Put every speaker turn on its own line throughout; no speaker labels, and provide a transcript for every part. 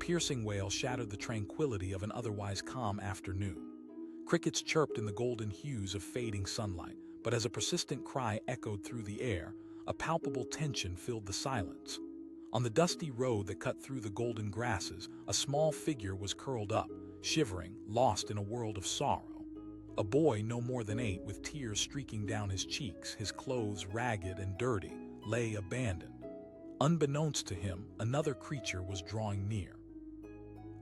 piercing wail shattered the tranquility of an otherwise calm afternoon. Crickets chirped in the golden hues of fading sunlight, but as a persistent cry echoed through the air, a palpable tension filled the silence. On the dusty road that cut through the golden grasses, a small figure was curled up, shivering, lost in a world of sorrow. A boy no more than 8, with tears streaking down his cheeks, his clothes ragged and dirty, lay abandoned. Unbeknownst to him, another creature was drawing near.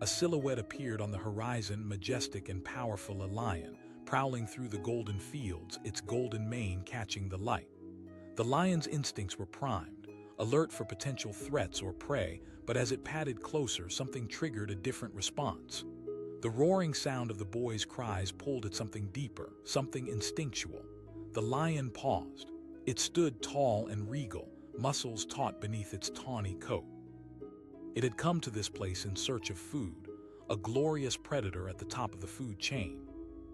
A silhouette appeared on the horizon, majestic and powerful, a lion, prowling through the golden fields, its golden mane catching the light. The lion's instincts were primed, alert for potential threats or prey, but as it padded closer, something triggered a different response. The roaring sound of the boy's cries pulled at something deeper, something instinctual. The lion paused. It stood tall and regal, muscles taut beneath its tawny coat. It had come to this place in search of food, a glorious predator at the top of the food chain.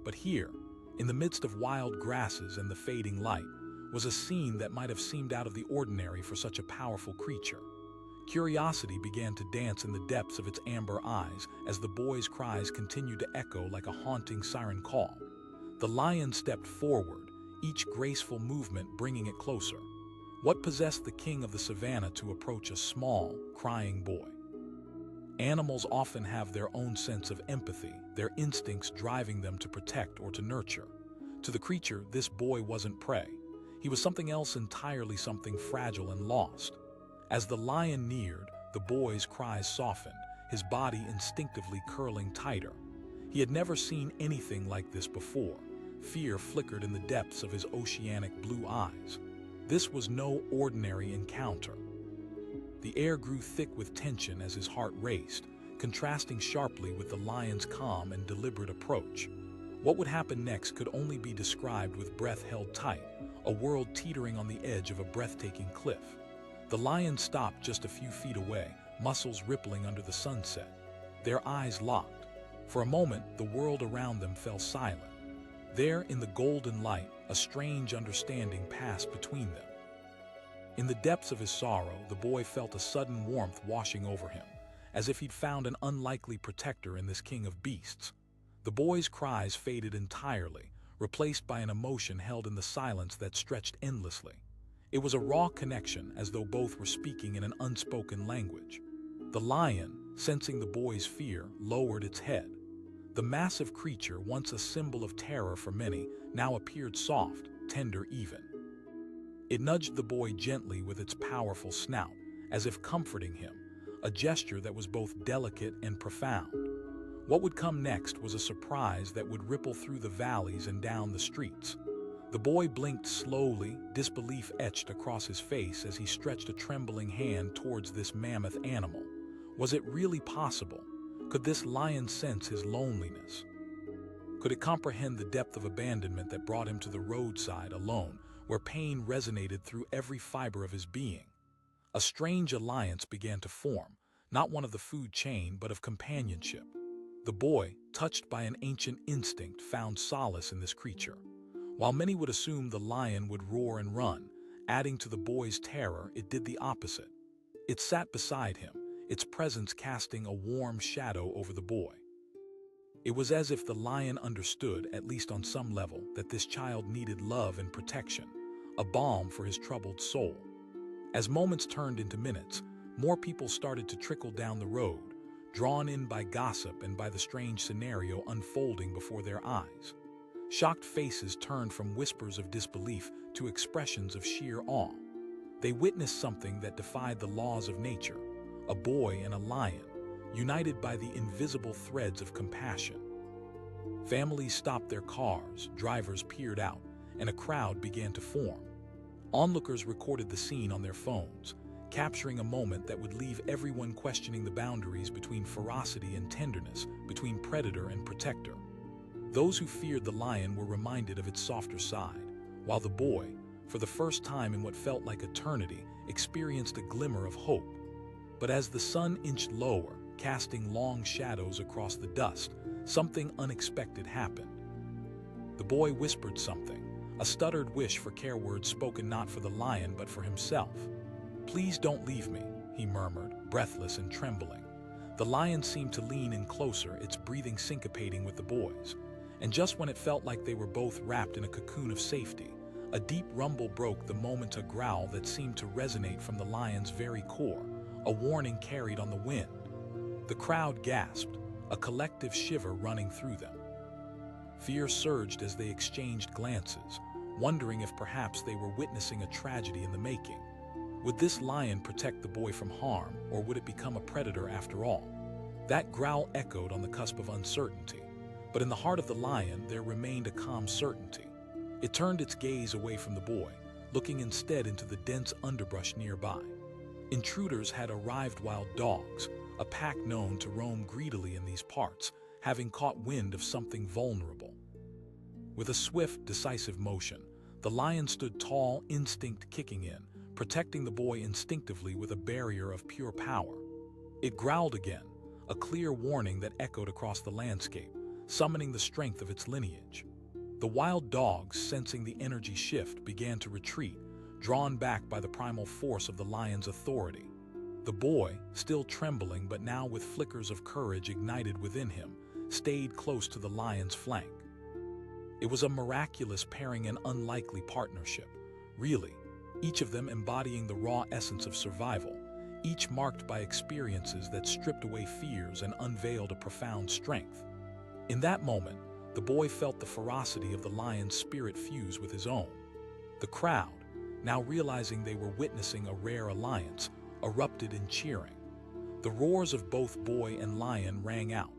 But here, in the midst of wild grasses and the fading light, was a scene that might have seemed out of the ordinary for such a powerful creature. Curiosity began to dance in the depths of its amber eyes as the boy's cries continued to echo like a haunting siren call. The lion stepped forward, each graceful movement bringing it closer. What possessed the king of the savannah to approach a small, crying boy? Animals often have their own sense of empathy, their instincts driving them to protect or to nurture. To the creature, this boy wasn't prey. He was something else entirely, something fragile and lost. As the lion neared, the boy's cries softened, his body instinctively curling tighter. He had never seen anything like this before. Fear flickered in the depths of his oceanic blue eyes. This was no ordinary encounter. The air grew thick with tension as his heart raced, contrasting sharply with the lion's calm and deliberate approach. What would happen next could only be described with breath held tight, a world teetering on the edge of a breathtaking cliff. The lion stopped just a few feet away, muscles rippling under the sunset. Their eyes locked. For a moment, the world around them fell silent. There, in the golden light, a strange understanding passed between them. In the depths of his sorrow, the boy felt a sudden warmth washing over him, as if he'd found an unlikely protector in this king of beasts. The boy's cries faded entirely, replaced by an emotion held in the silence that stretched endlessly. It was a raw connection, as though both were speaking in an unspoken language. The lion, sensing the boy's fear, lowered its head. The massive creature, once a symbol of terror for many, now appeared soft, tender even. It nudged the boy gently with its powerful snout, as if comforting him, a gesture that was both delicate and profound. What would come next was a surprise that would ripple through the valleys and down the streets. The boy blinked slowly, disbelief etched across his face as he stretched a trembling hand towards this mammoth animal. Was it really possible? Could this lion sense his loneliness? Could it comprehend the depth of abandonment that brought him to the roadside alone, where pain resonated through every fiber of his being? A strange alliance began to form, not one of the food chain, but of companionship. The boy, touched by an ancient instinct, found solace in this creature. While many would assume the lion would roar and run, adding to the boy's terror, it did the opposite. It sat beside him, its presence casting a warm shadow over the boy. It was as if the lion understood, at least on some level, that this child needed love and protection, a balm for his troubled soul. As moments turned into minutes, more people started to trickle down the road, drawn in by gossip and by the strange scenario unfolding before their eyes. Shocked faces turned from whispers of disbelief to expressions of sheer awe. They witnessed something that defied the laws of nature, a boy and a lion, united by the invisible threads of compassion. Families stopped their cars, drivers peered out, and a crowd began to form. Onlookers recorded the scene on their phones, capturing a moment that would leave everyone questioning the boundaries between ferocity and tenderness, between predator and protector. Those who feared the lion were reminded of its softer side, while the boy, for the first time in what felt like eternity, experienced a glimmer of hope. But as the sun inched lower, casting long shadows across the dust, something unexpected happened. The boy whispered something, a stuttered wish for care, words spoken not for the lion but for himself. "Please don't leave me," he murmured, breathless and trembling. The lion seemed to lean in closer, its breathing syncopating with the boys. And just when it felt like they were both wrapped in a cocoon of safety, a deep rumble broke the moment, a growl that seemed to resonate from the lion's very core, a warning carried on the wind. The crowd gasped, a collective shiver running through them. Fear surged as they exchanged glances, wondering if perhaps they were witnessing a tragedy in the making. Would this lion protect the boy from harm, or would it become a predator after all? That growl echoed on the cusp of uncertainty, but in the heart of the lion there remained a calm certainty. It turned its gaze away from the boy, looking instead into the dense underbrush nearby. Intruders had arrived, wild dogs, a pack known to roam greedily in these parts, having caught wind of something vulnerable. With a swift, decisive motion, the lion stood tall, instinct kicking in, protecting the boy instinctively with a barrier of pure power. It growled again, a clear warning that echoed across the landscape, summoning the strength of its lineage. The wild dogs, sensing the energy shift, began to retreat, drawn back by the primal force of the lion's authority. The boy, still trembling but now with flickers of courage ignited within him, stayed close to the lion's flank. It was a miraculous pairing and unlikely partnership, really, each of them embodying the raw essence of survival, each marked by experiences that stripped away fears and unveiled a profound strength. In that moment, the boy felt the ferocity of the lion's spirit fuse with his own. The crowd, now realizing they were witnessing a rare alliance, erupted in cheering. The roars of both boy and lion rang out,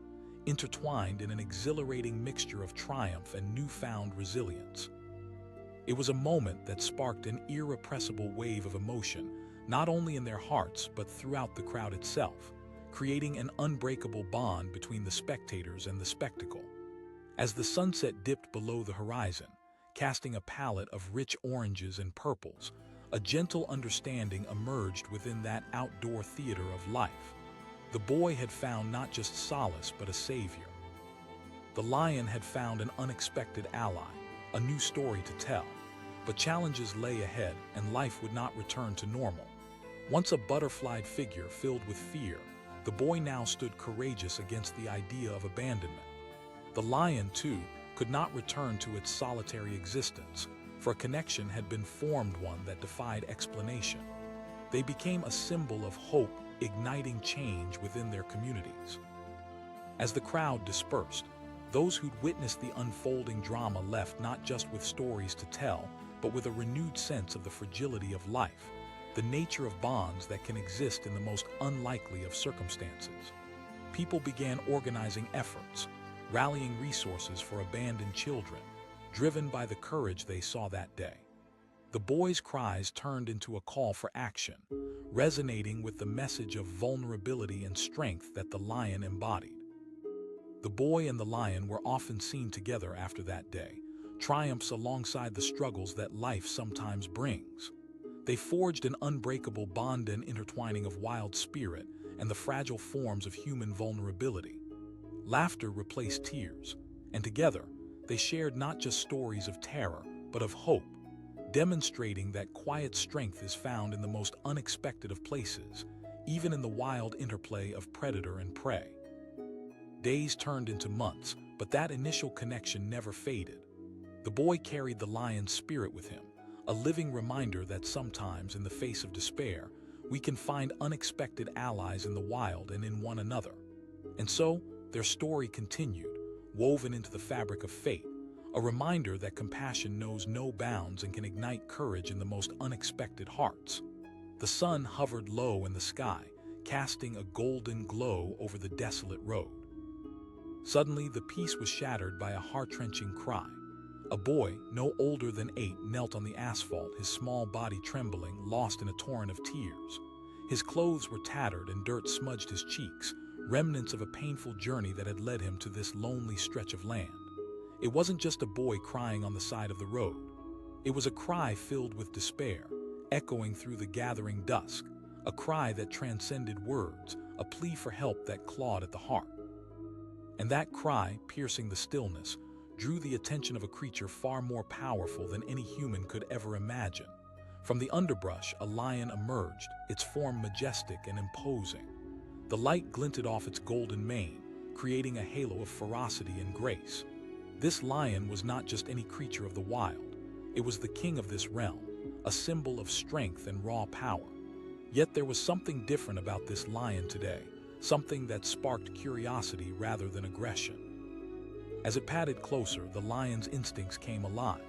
intertwined in an exhilarating mixture of triumph and newfound resilience. It was a moment that sparked an irrepressible wave of emotion, not only in their hearts but throughout the crowd itself, creating an unbreakable bond between the spectators and the spectacle. As the sunset dipped below the horizon, casting a palette of rich oranges and purples, a gentle understanding emerged within that outdoor theater of life. The boy had found not just solace but a savior. The lion had found an unexpected ally, a new story to tell. But challenges lay ahead, and life would not return to normal. Once a butterflied figure filled with fear, the boy now stood courageous against the idea of abandonment. The lion, too, could not return to its solitary existence, for a connection had been formed, one that defied explanation. They became a symbol of hope, igniting change within their communities. As the crowd dispersed, those who'd witnessed the unfolding drama left not just with stories to tell, but with a renewed sense of the fragility of life, the nature of bonds that can exist in the most unlikely of circumstances. People began organizing efforts, rallying resources for abandoned children, driven by the courage they saw that day. The boy's cries turned into a call for action, resonating with the message of vulnerability and strength that the lion embodied. The boy and the lion were often seen together after that day, triumphs alongside the struggles that life sometimes brings. They forged an unbreakable bond, an intertwining of wild spirit and the fragile forms of human vulnerability. Laughter replaced tears, and together they shared not just stories of terror, but of hope, demonstrating that quiet strength is found in the most unexpected of places, even in the wild interplay of predator and prey. Days turned into months, but that initial connection never faded. The boy carried the lion's spirit with him, a living reminder that sometimes, in the face of despair, we can find unexpected allies in the wild and in one another. And so, their story continued, woven into the fabric of fate, a reminder that compassion knows no bounds and can ignite courage in the most unexpected hearts. The sun hovered low in the sky, casting a golden glow over the desolate road. Suddenly, the peace was shattered by a heart-wrenching cry. A boy, no older than 8, knelt on the asphalt, his small body trembling, lost in a torrent of tears. His clothes were tattered and dirt smudged his cheeks, remnants of a painful journey that had led him to this lonely stretch of land. It wasn't just a boy crying on the side of the road. It was a cry filled with despair, echoing through the gathering dusk, a cry that transcended words, a plea for help that clawed at the heart. And that cry, piercing the stillness, drew the attention of a creature far more powerful than any human could ever imagine. From the underbrush, a lion emerged, its form majestic and imposing. The light glinted off its golden mane, creating a halo of ferocity and grace. This lion was not just any creature of the wild. It was the king of this realm, a symbol of strength and raw power. Yet there was something different about this lion today, something that sparked curiosity rather than aggression. As it padded closer, the lion's instincts came alive.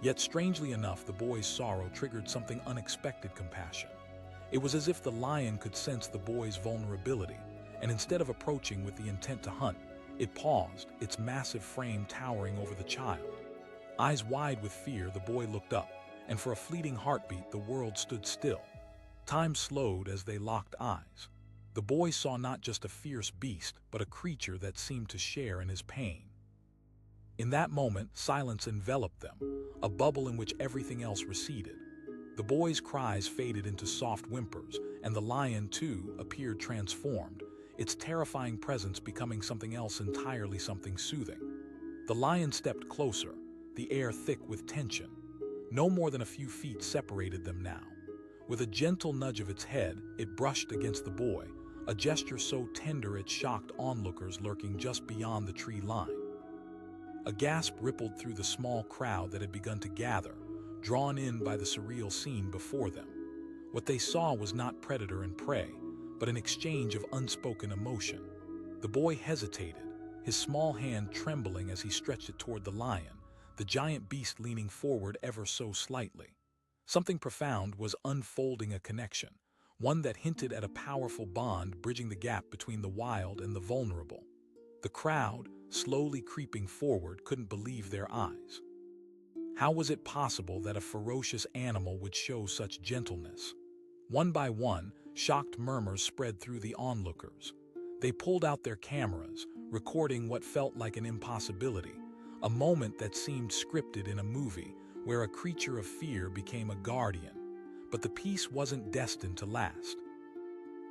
Yet strangely enough, the boy's sorrow triggered something unexpected: compassion. It was as if the lion could sense the boy's vulnerability, and instead of approaching with the intent to hunt, it paused, its massive frame towering over the child. Eyes wide with fear, the boy looked up, and for a fleeting heartbeat, the world stood still. Time slowed as they locked eyes. The boy saw not just a fierce beast, but a creature that seemed to share in his pain. In that moment, silence enveloped them, a bubble in which everything else receded. The boy's cries faded into soft whimpers, and the lion, too, appeared transformed, its terrifying presence becoming something else entirely, something soothing. The lion stepped closer, the air thick with tension. No more than a few feet separated them now. With a gentle nudge of its head, it brushed against the boy, a gesture so tender it shocked onlookers lurking just beyond the tree line. A gasp rippled through the small crowd that had begun to gather, drawn in by the surreal scene before them. What they saw was not predator and prey, but an exchange of unspoken emotion. The boy hesitated, his small hand trembling as he stretched it toward the lion, the giant beast leaning forward ever so slightly. Something profound was unfolding, a connection, one that hinted at a powerful bond bridging the gap between the wild and the vulnerable. The crowd, slowly creeping forward, couldn't believe their eyes. How was it possible that a ferocious animal would show such gentleness? One by one, shocked murmurs spread through the onlookers. They pulled out their cameras, recording what felt like an impossibility, a moment that seemed scripted in a movie where a creature of fear became a guardian. But the peace wasn't destined to last.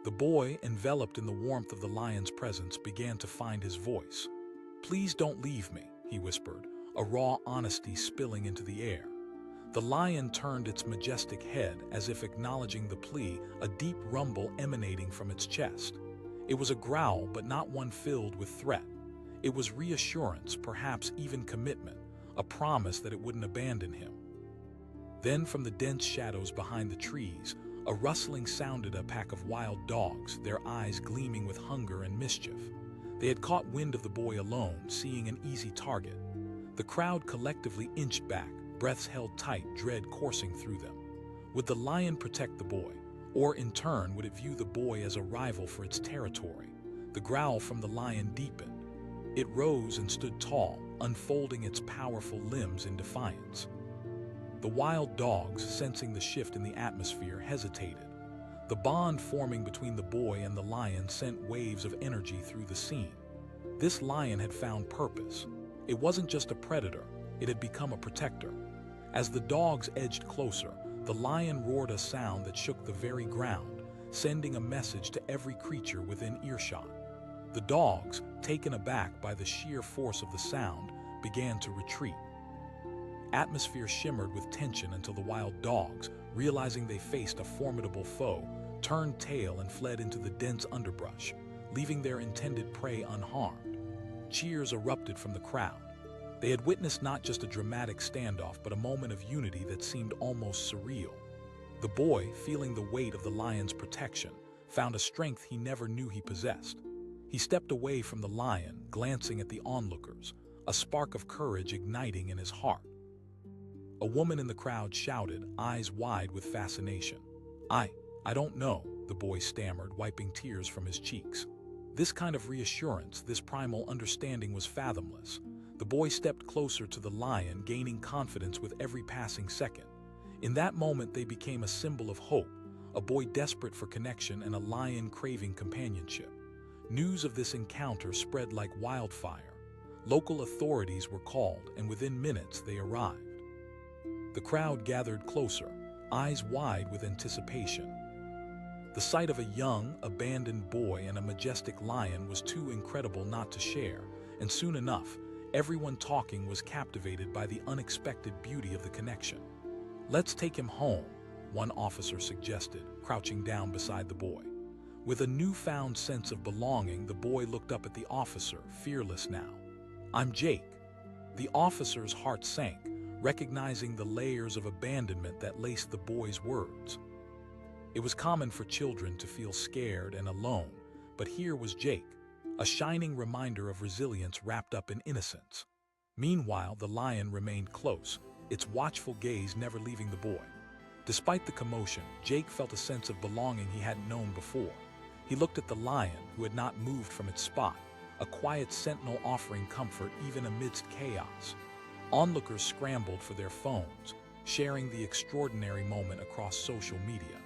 The boy, enveloped in the warmth of the lion's presence, began to find his voice. "Please don't leave me," he whispered, a raw honesty spilling into the air. The lion turned its majestic head as if acknowledging the plea, a deep rumble emanating from its chest. It was a growl, but not one filled with threat. It was reassurance, perhaps even commitment, a promise that it wouldn't abandon him. Then from the dense shadows behind the trees, a rustling sounded, a pack of wild dogs, their eyes gleaming with hunger and mischief. They had caught wind of the boy alone, seeing an easy target. The crowd collectively inched back, breaths held tight, dread coursing through them. Would the lion protect the boy? Or in turn, would it view the boy as a rival for its territory? The growl from the lion deepened. It rose and stood tall, unfolding its powerful limbs in defiance. The wild dogs, sensing the shift in the atmosphere, hesitated. The bond forming between the boy and the lion sent waves of energy through the scene. This lion had found purpose. It wasn't just a predator, it had become a protector. As the dogs edged closer, the lion roared a sound that shook the very ground, sending a message to every creature within earshot. The dogs, taken aback by the sheer force of the sound, began to retreat. Atmosphere shimmered with tension until the wild dogs, realizing they faced a formidable foe, turned tail and fled into the dense underbrush, leaving their intended prey unharmed. Cheers erupted from the crowd. They had witnessed not just a dramatic standoff, but a moment of unity that seemed almost surreal. The boy, feeling the weight of the lion's protection, found a strength he never knew he possessed. He stepped away from the lion, glancing at the onlookers, a spark of courage igniting in his heart. A woman in the crowd shouted, eyes wide with fascination. I don't know," the boy stammered, wiping tears from his cheeks. This kind of reassurance, this primal understanding was fathomless. The boy stepped closer to the lion, gaining confidence with every passing second. In that moment, they became a symbol of hope, a boy desperate for connection and a lion craving companionship. News of this encounter spread like wildfire. Local authorities were called, and within minutes they arrived. The crowd gathered closer, eyes wide with anticipation. The sight of a young, abandoned boy and a majestic lion was too incredible not to share, and soon enough, everyone talking was captivated by the unexpected beauty of the connection. "Let's take him home," one officer suggested, crouching down beside the boy. With a newfound sense of belonging, the boy looked up at the officer, fearless now. "I'm Jake." The officer's heart sank, recognizing the layers of abandonment that laced the boy's words. It was common for children to feel scared and alone, but here was Jake, a shining reminder of resilience wrapped up in innocence. Meanwhile, the lion remained close, its watchful gaze never leaving the boy. Despite the commotion, Jake felt a sense of belonging he hadn't known before. He looked at the lion, who had not moved from its spot, a quiet sentinel offering comfort even amidst chaos. Onlookers scrambled for their phones, sharing the extraordinary moment across social media.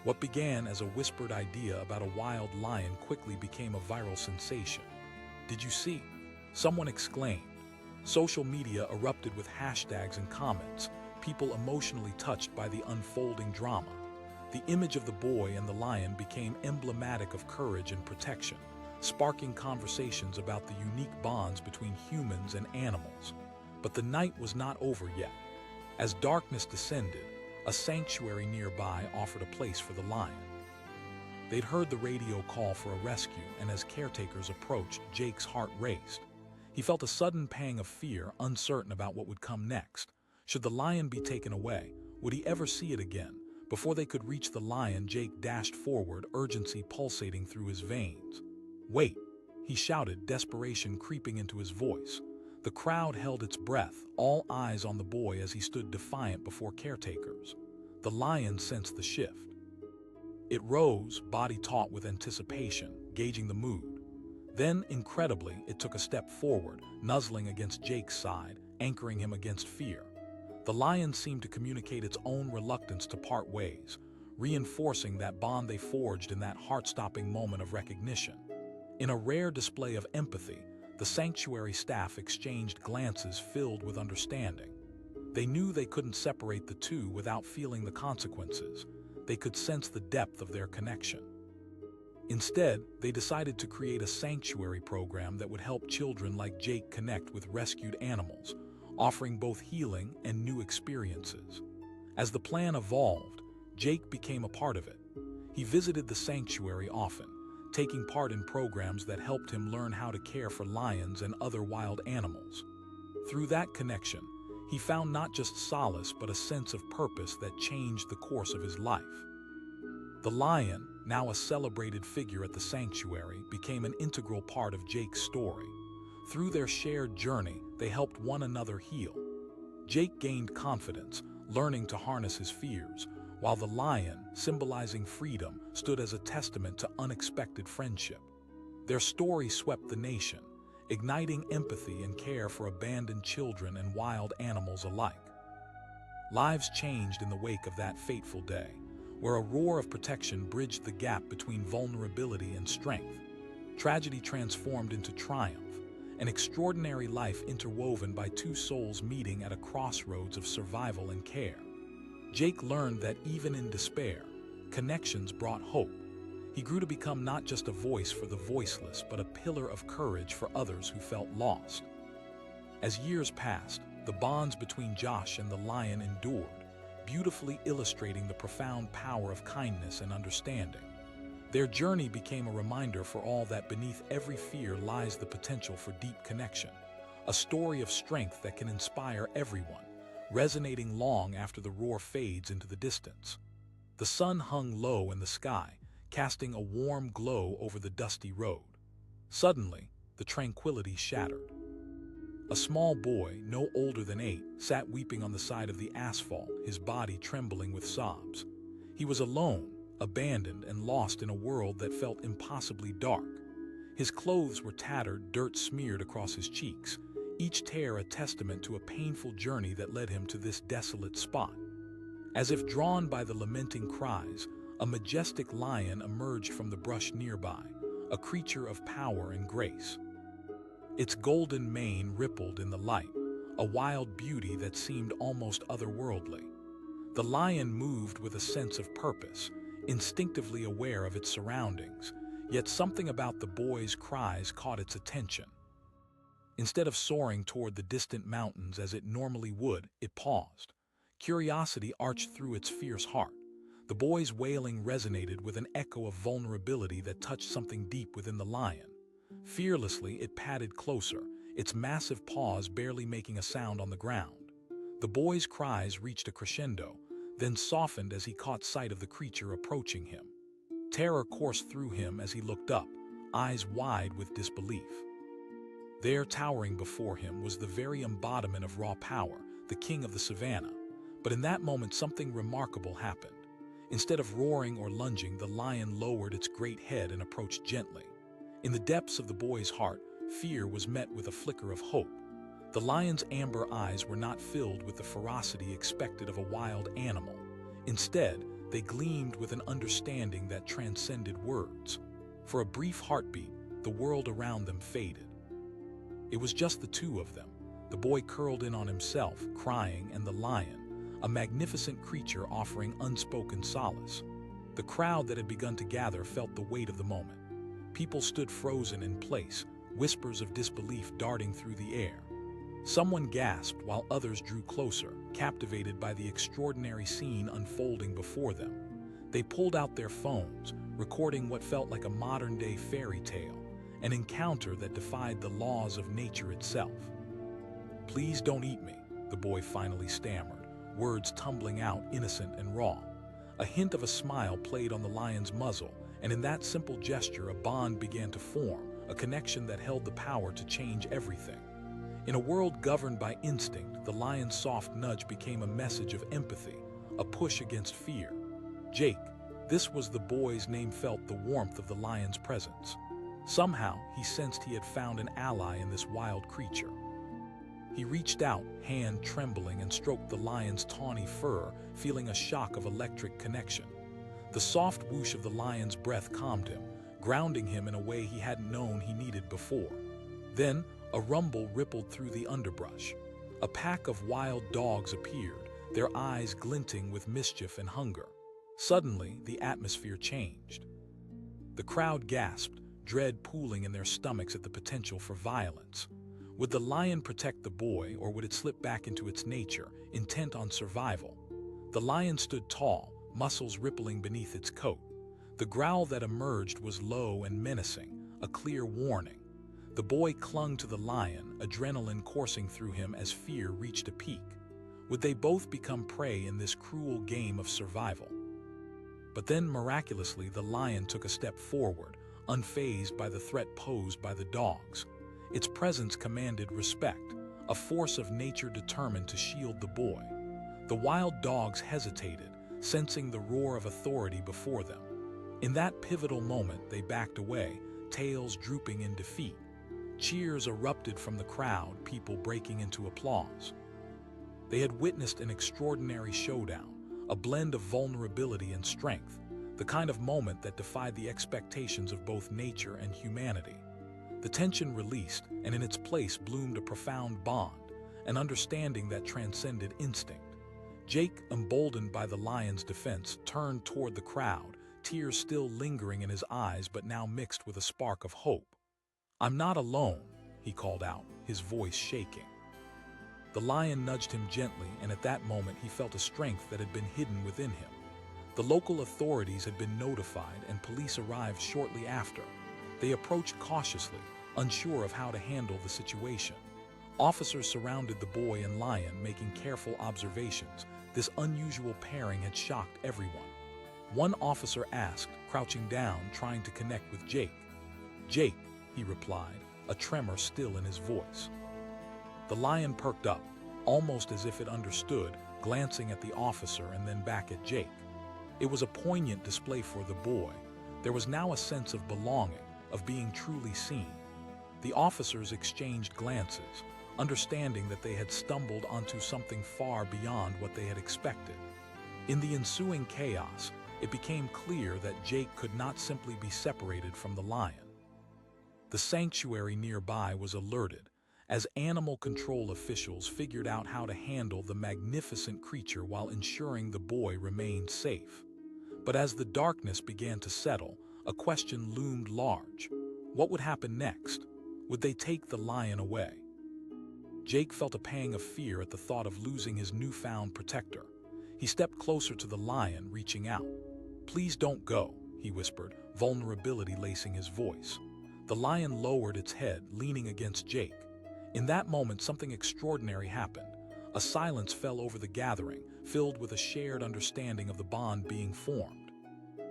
What began as a whispered idea about a wild lion quickly became a viral sensation. "Did you see?" someone exclaimed. Social media erupted with hashtags and comments, people emotionally touched by the unfolding drama. The image of the boy and the lion became emblematic of courage and protection, sparking conversations about the unique bonds between humans and animals. But the night was not over yet. As darkness descended, a sanctuary nearby offered a place for the lion. They'd heard the radio call for a rescue, and as caretakers approached, Jake's heart raced. He felt a sudden pang of fear, uncertain about what would come next. Should the lion be taken away? Would he ever see it again? Before they could reach the lion, Jake dashed forward, urgency pulsating through his veins. "Wait!" he shouted, desperation creeping into his voice. The crowd held its breath, all eyes on the boy as he stood defiant before caretakers. The lion sensed the shift. It rose, body taut with anticipation, gauging the mood. Then, incredibly, it took a step forward, nuzzling against Jake's side, anchoring him against fear. The lion seemed to communicate its own reluctance to part ways, reinforcing that bond they forged in that heart-stopping moment of recognition. In a rare display of empathy, the sanctuary staff exchanged glances filled with understanding. They knew they couldn't separate the two without feeling the consequences. They could sense the depth of their connection. Instead, they decided to create a sanctuary program that would help children like Jake connect with rescued animals, offering both healing and new experiences. As the plan evolved, Jake became a part of it. He visited the sanctuary often, taking part in programs that helped him learn how to care for lions and other wild animals. Through that connection, he found not just solace but a sense of purpose that changed the course of his life. The lion, now a celebrated figure at the sanctuary, became an integral part of Jake's story. Through their shared journey, they helped one another heal. Jake gained confidence, learning to harness his fears, while the lion, symbolizing freedom, stood as a testament to unexpected friendship. Their story swept the nation, igniting empathy and care for abandoned children and wild animals alike. Lives changed in the wake of that fateful day, where a roar of protection bridged the gap between vulnerability and strength. Tragedy transformed into triumph, an extraordinary life interwoven by two souls meeting at a crossroads of survival and care. Jake learned that even in despair, connections brought hope. He grew to become not just a voice for the voiceless, but a pillar of courage for others who felt lost. As years passed, the bonds between Josh and the lion endured, beautifully illustrating the profound power of kindness and understanding. Their journey became a reminder for all that beneath every fear lies the potential for deep connection, a story of strength that can inspire everyone, resonating long after the roar fades into the distance. The sun hung low in the sky, casting a warm glow over the dusty road. Suddenly, the tranquility shattered. A small boy, no older than 8, sat weeping on the side of the asphalt, his body trembling with sobs. He was alone, abandoned and lost in a world that felt impossibly dark. His clothes were tattered, dirt smeared across his cheeks, each tear a testament to a painful journey that led him to this desolate spot. As if drawn by the lamenting cries, a majestic lion emerged from the brush nearby, a creature of power and grace. Its golden mane rippled in the light, a wild beauty that seemed almost otherworldly. The lion moved with a sense of purpose, instinctively aware of its surroundings, yet something about the boy's cries caught its attention. Instead of soaring toward the distant mountains as it normally would, it paused. Curiosity arched through its fierce heart. The boy's wailing resonated with an echo of vulnerability that touched something deep within the lion. Fearlessly, it padded closer, its massive paws barely making a sound on the ground. The boy's cries reached a crescendo, then softened as he caught sight of the creature approaching him. Terror coursed through him as he looked up, eyes wide with disbelief. There, towering before him, was the very embodiment of raw power, the king of the savannah. But in that moment, something remarkable happened. Instead of roaring or lunging, the lion lowered its great head and approached gently. In the depths of the boy's heart, fear was met with a flicker of hope. The lion's amber eyes were not filled with the ferocity expected of a wild animal. Instead, they gleamed with an understanding that transcended words. For a brief heartbeat, the world around them faded. It was just the two of them, the boy curled in on himself, crying, and the lion, a magnificent creature offering unspoken solace. The crowd that had begun to gather felt the weight of the moment. People stood frozen in place, whispers of disbelief darting through the air. Someone gasped while others drew closer, captivated by the extraordinary scene unfolding before them. They pulled out their phones, recording what felt like a modern-day fairy tale, an encounter that defied the laws of nature itself. "Please don't eat me," the boy finally stammered, words tumbling out innocent and raw. A hint of a smile played on the lion's muzzle, and in that simple gesture a bond began to form, a connection that held the power to change everything. In a world governed by instinct, the lion's soft nudge became a message of empathy, a push against fear. Jake, this was the boy's name, felt the warmth of the lion's presence. Somehow, he sensed he had found an ally in this wild creature. He reached out, hand trembling, and stroked the lion's tawny fur, feeling a shock of electric connection. The soft whoosh of the lion's breath calmed him, grounding him in a way he hadn't known he needed before. Then, a rumble rippled through the underbrush. A pack of wild dogs appeared, their eyes glinting with mischief and hunger. Suddenly, the atmosphere changed. The crowd gasped, dread pooling in their stomachs at the potential for violence. Would the lion protect the boy, or would it slip back into its nature, intent on survival? The lion stood tall, muscles rippling beneath its coat. The growl that emerged was low and menacing, a clear warning. The boy clung to the lion, adrenaline coursing through him as fear reached a peak. Would they both become prey in this cruel game of survival? But then, miraculously, the lion took a step forward, unfazed by the threat posed by the dogs. Its presence commanded respect, a force of nature determined to shield the boy. The wild dogs hesitated, sensing the roar of authority before them. In that pivotal moment, they backed away, tails drooping in defeat. Cheers erupted from the crowd, people breaking into applause. They had witnessed an extraordinary showdown, a blend of vulnerability and strength, the kind of moment that defied the expectations of both nature and humanity. The tension released, and in its place bloomed a profound bond, an understanding that transcended instinct. Jake, emboldened by the lion's defense, turned toward the crowd, tears still lingering in his eyes but now mixed with a spark of hope. "I'm not alone," he called out, his voice shaking. The lion nudged him gently, and at that moment he felt a strength that had been hidden within him. The local authorities had been notified, and police arrived shortly after. They approached cautiously, unsure of how to handle the situation. Officers surrounded the boy and lion, making careful observations. This unusual pairing had shocked everyone. One officer asked, crouching down, trying to connect with Jake. "Jake," he replied, a tremor still in his voice. The lion perked up, almost as if it understood, glancing at the officer and then back at Jake. It was a poignant display for the boy. There was now a sense of belonging, of being truly seen. The officers exchanged glances, understanding that they had stumbled onto something far beyond what they had expected. In the ensuing chaos, it became clear that Jake could not simply be separated from the lion. The sanctuary nearby was alerted, as animal control officials figured out how to handle the magnificent creature while ensuring the boy remained safe. But as the darkness began to settle, a question loomed large. What would happen next? Would they take the lion away? Jake felt a pang of fear at the thought of losing his newfound protector. He stepped closer to the lion, reaching out. "Please don't go," he whispered, vulnerability lacing his voice. The lion lowered its head, leaning against Jake. In that moment, something extraordinary happened. A silence fell over the gathering, filled with a shared understanding of the bond being formed.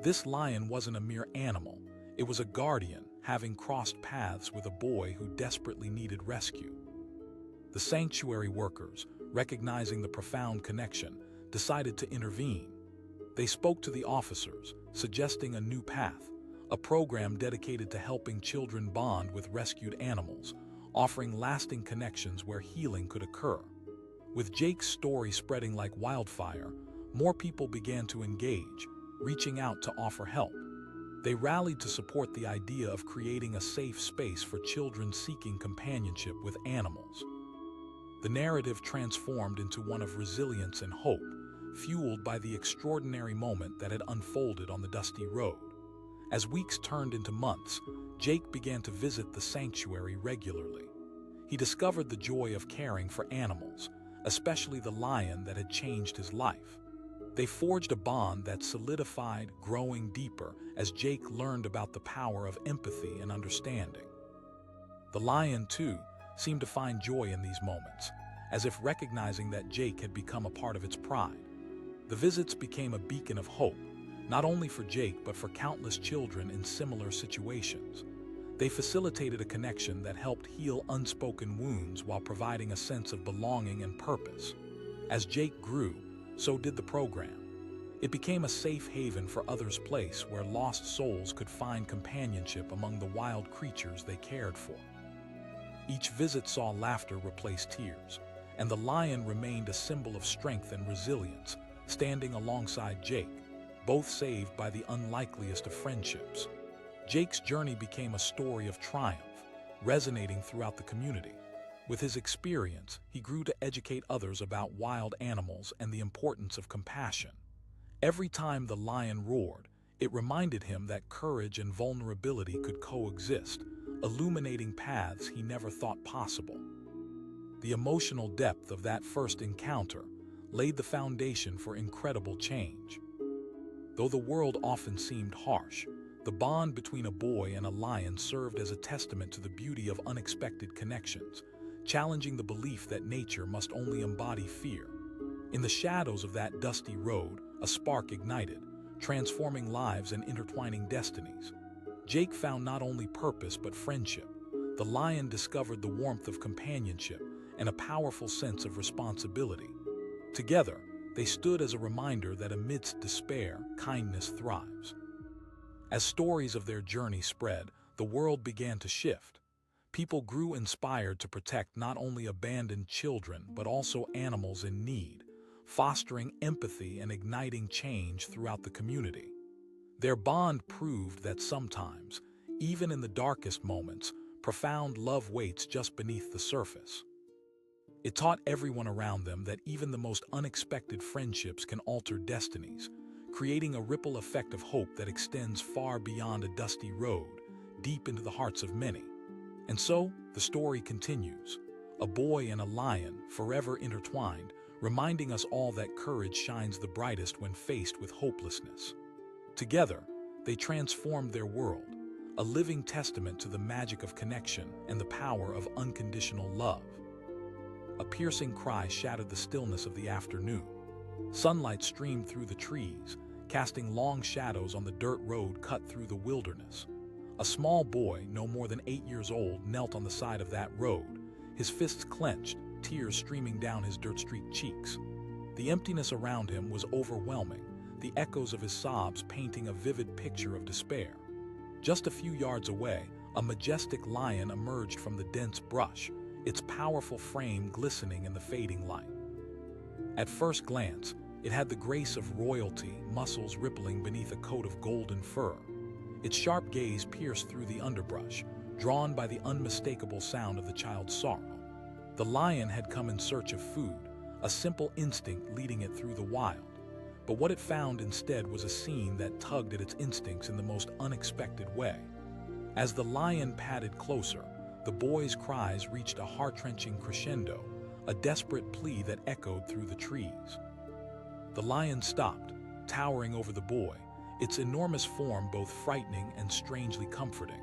This lion wasn't a mere animal. It was a guardian, having crossed paths with a boy who desperately needed rescue. The sanctuary workers, recognizing the profound connection, decided to intervene. They spoke to the officers, suggesting a new path, a program dedicated to helping children bond with rescued animals, offering lasting connections where healing could occur. With Jake's story spreading like wildfire, more people began to engage, reaching out to offer help. They rallied to support the idea of creating a safe space for children seeking companionship with animals. The narrative transformed into one of resilience and hope, fueled by the extraordinary moment that had unfolded on the dusty road. As weeks turned into months, Jake began to visit the sanctuary regularly. He discovered the joy of caring for animals, especially the lion that had changed his life. They forged a bond that solidified, growing deeper as Jake learned about the power of empathy and understanding. The lion, too, seemed to find joy in these moments, as if recognizing that Jake had become a part of its pride. The visits became a beacon of hope, not only for Jake but for countless children in similar situations. They facilitated a connection that helped heal unspoken wounds while providing a sense of belonging and purpose. As Jake grew, so did the program. It became a safe haven for others, place where lost souls could find companionship among the wild creatures they cared for. Each visit saw laughter replace tears, and the lion remained a symbol of strength and resilience, standing alongside Jake, both saved by the unlikeliest of friendships. Jake's journey became a story of triumph, resonating throughout the community. With his experience, he grew to educate others about wild animals and the importance of compassion. Every time the lion roared, it reminded him that courage and vulnerability could coexist, illuminating paths he never thought possible. The emotional depth of that first encounter laid the foundation for incredible change. Though the world often seemed harsh, the bond between a boy and a lion served as a testament to the beauty of unexpected connections, challenging the belief that nature must only embody fear. In the shadows of that dusty road, a spark ignited, transforming lives and intertwining destinies. Jake found not only purpose but friendship. The lion discovered the warmth of companionship and a powerful sense of responsibility. Together, they stood as a reminder that amidst despair, kindness thrives. As stories of their journey spread, the world began to shift. People grew inspired to protect not only abandoned children but also animals in need, fostering empathy and igniting change throughout the community. Their bond proved that sometimes, even in the darkest moments, profound love waits just beneath the surface. It taught everyone around them that even the most unexpected friendships can alter destinies, creating a ripple effect of hope that extends far beyond a dusty road, deep into the hearts of many. And so, the story continues. A boy and a lion, forever intertwined, reminding us all that courage shines the brightest when faced with hopelessness. Together, they transformed their world, a living testament to the magic of connection and the power of unconditional love. A piercing cry shattered the stillness of the afternoon. Sunlight streamed through the trees, casting long shadows on the dirt road cut through the wilderness. A small boy, no more than 8 years old, knelt on the side of that road, his fists clenched, tears streaming down his dirt-streaked cheeks. The emptiness around him was overwhelming, the echoes of his sobs painting a vivid picture of despair. Just a few yards away, a majestic lion emerged from the dense brush, its powerful frame glistening in the fading light. At first glance, it had the grace of royalty, muscles rippling beneath a coat of golden fur. Its sharp gaze pierced through the underbrush, drawn by the unmistakable sound of the child's sorrow. The lion had come in search of food, a simple instinct leading it through the wild. But what it found instead was a scene that tugged at its instincts in the most unexpected way. As the lion padded closer, the boy's cries reached a heart-wrenching crescendo, a desperate plea that echoed through the trees. The lion stopped, towering over the boy, its enormous form both frightening and strangely comforting.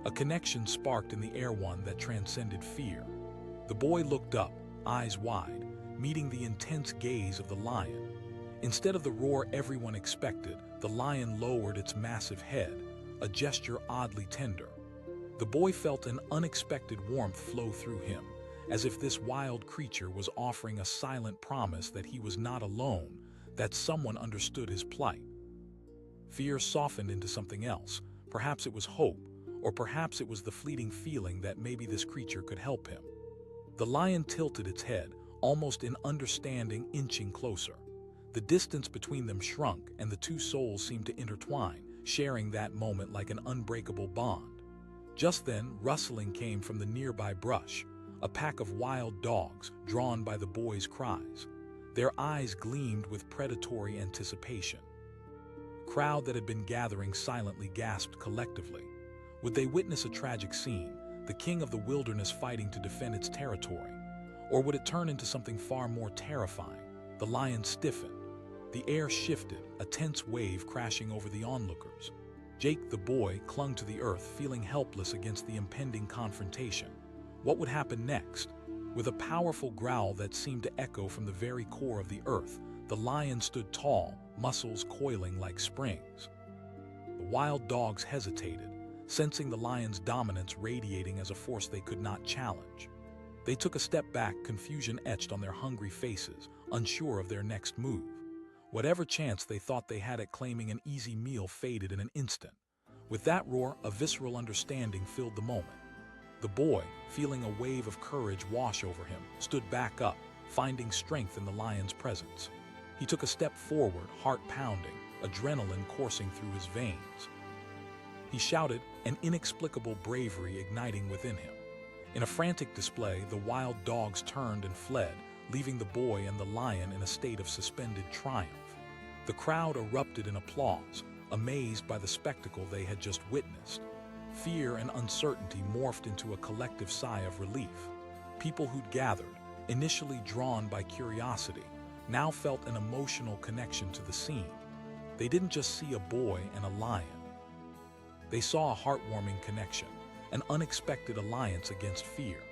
A connection sparked in the air, one that transcended fear. The boy looked up, eyes wide, meeting the intense gaze of the lion. Instead of the roar everyone expected, the lion lowered its massive head, a gesture oddly tender. The boy felt an unexpected warmth flow through him, as if this wild creature was offering a silent promise that he was not alone, that someone understood his plight. Fear softened into something else. Perhaps it was hope, or perhaps it was the fleeting feeling that maybe this creature could help him. The lion tilted its head, almost in understanding, inching closer. The distance between them shrunk, and the two souls seemed to intertwine, sharing that moment like an unbreakable bond. Just then, rustling came from the nearby brush, a pack of wild dogs, drawn by the boy's cries. Their eyes gleamed with predatory anticipation. The crowd that had been gathering silently gasped collectively. Would they witness a tragic scene, the king of the wilderness fighting to defend its territory? Or would it turn into something far more terrifying? The lion stiffened. The air shifted, a tense wave crashing over the onlookers. Jake, the boy, clung to the earth, feeling helpless against the impending confrontation. What would happen next? With a powerful growl that seemed to echo from the very core of the earth, the lion stood tall, muscles coiling like springs. The wild dogs hesitated, sensing the lion's dominance radiating as a force they could not challenge. They took a step back, confusion etched on their hungry faces, unsure of their next move. Whatever chance they thought they had at claiming an easy meal faded in an instant. With that roar, a visceral understanding filled the moment. The boy, feeling a wave of courage wash over him, stood back up, finding strength in the lion's presence. He took a step forward, heart pounding, adrenaline coursing through his veins. He shouted, an inexplicable bravery igniting within him. In a frantic display, the wild dogs turned and fled, leaving the boy and the lion in a state of suspended triumph. The crowd erupted in applause, amazed by the spectacle they had just witnessed. Fear and uncertainty morphed into a collective sigh of relief. People who'd gathered, initially drawn by curiosity, now felt an emotional connection to the scene. They didn't just see a boy and a lion. They saw a heartwarming connection, an unexpected alliance against fear.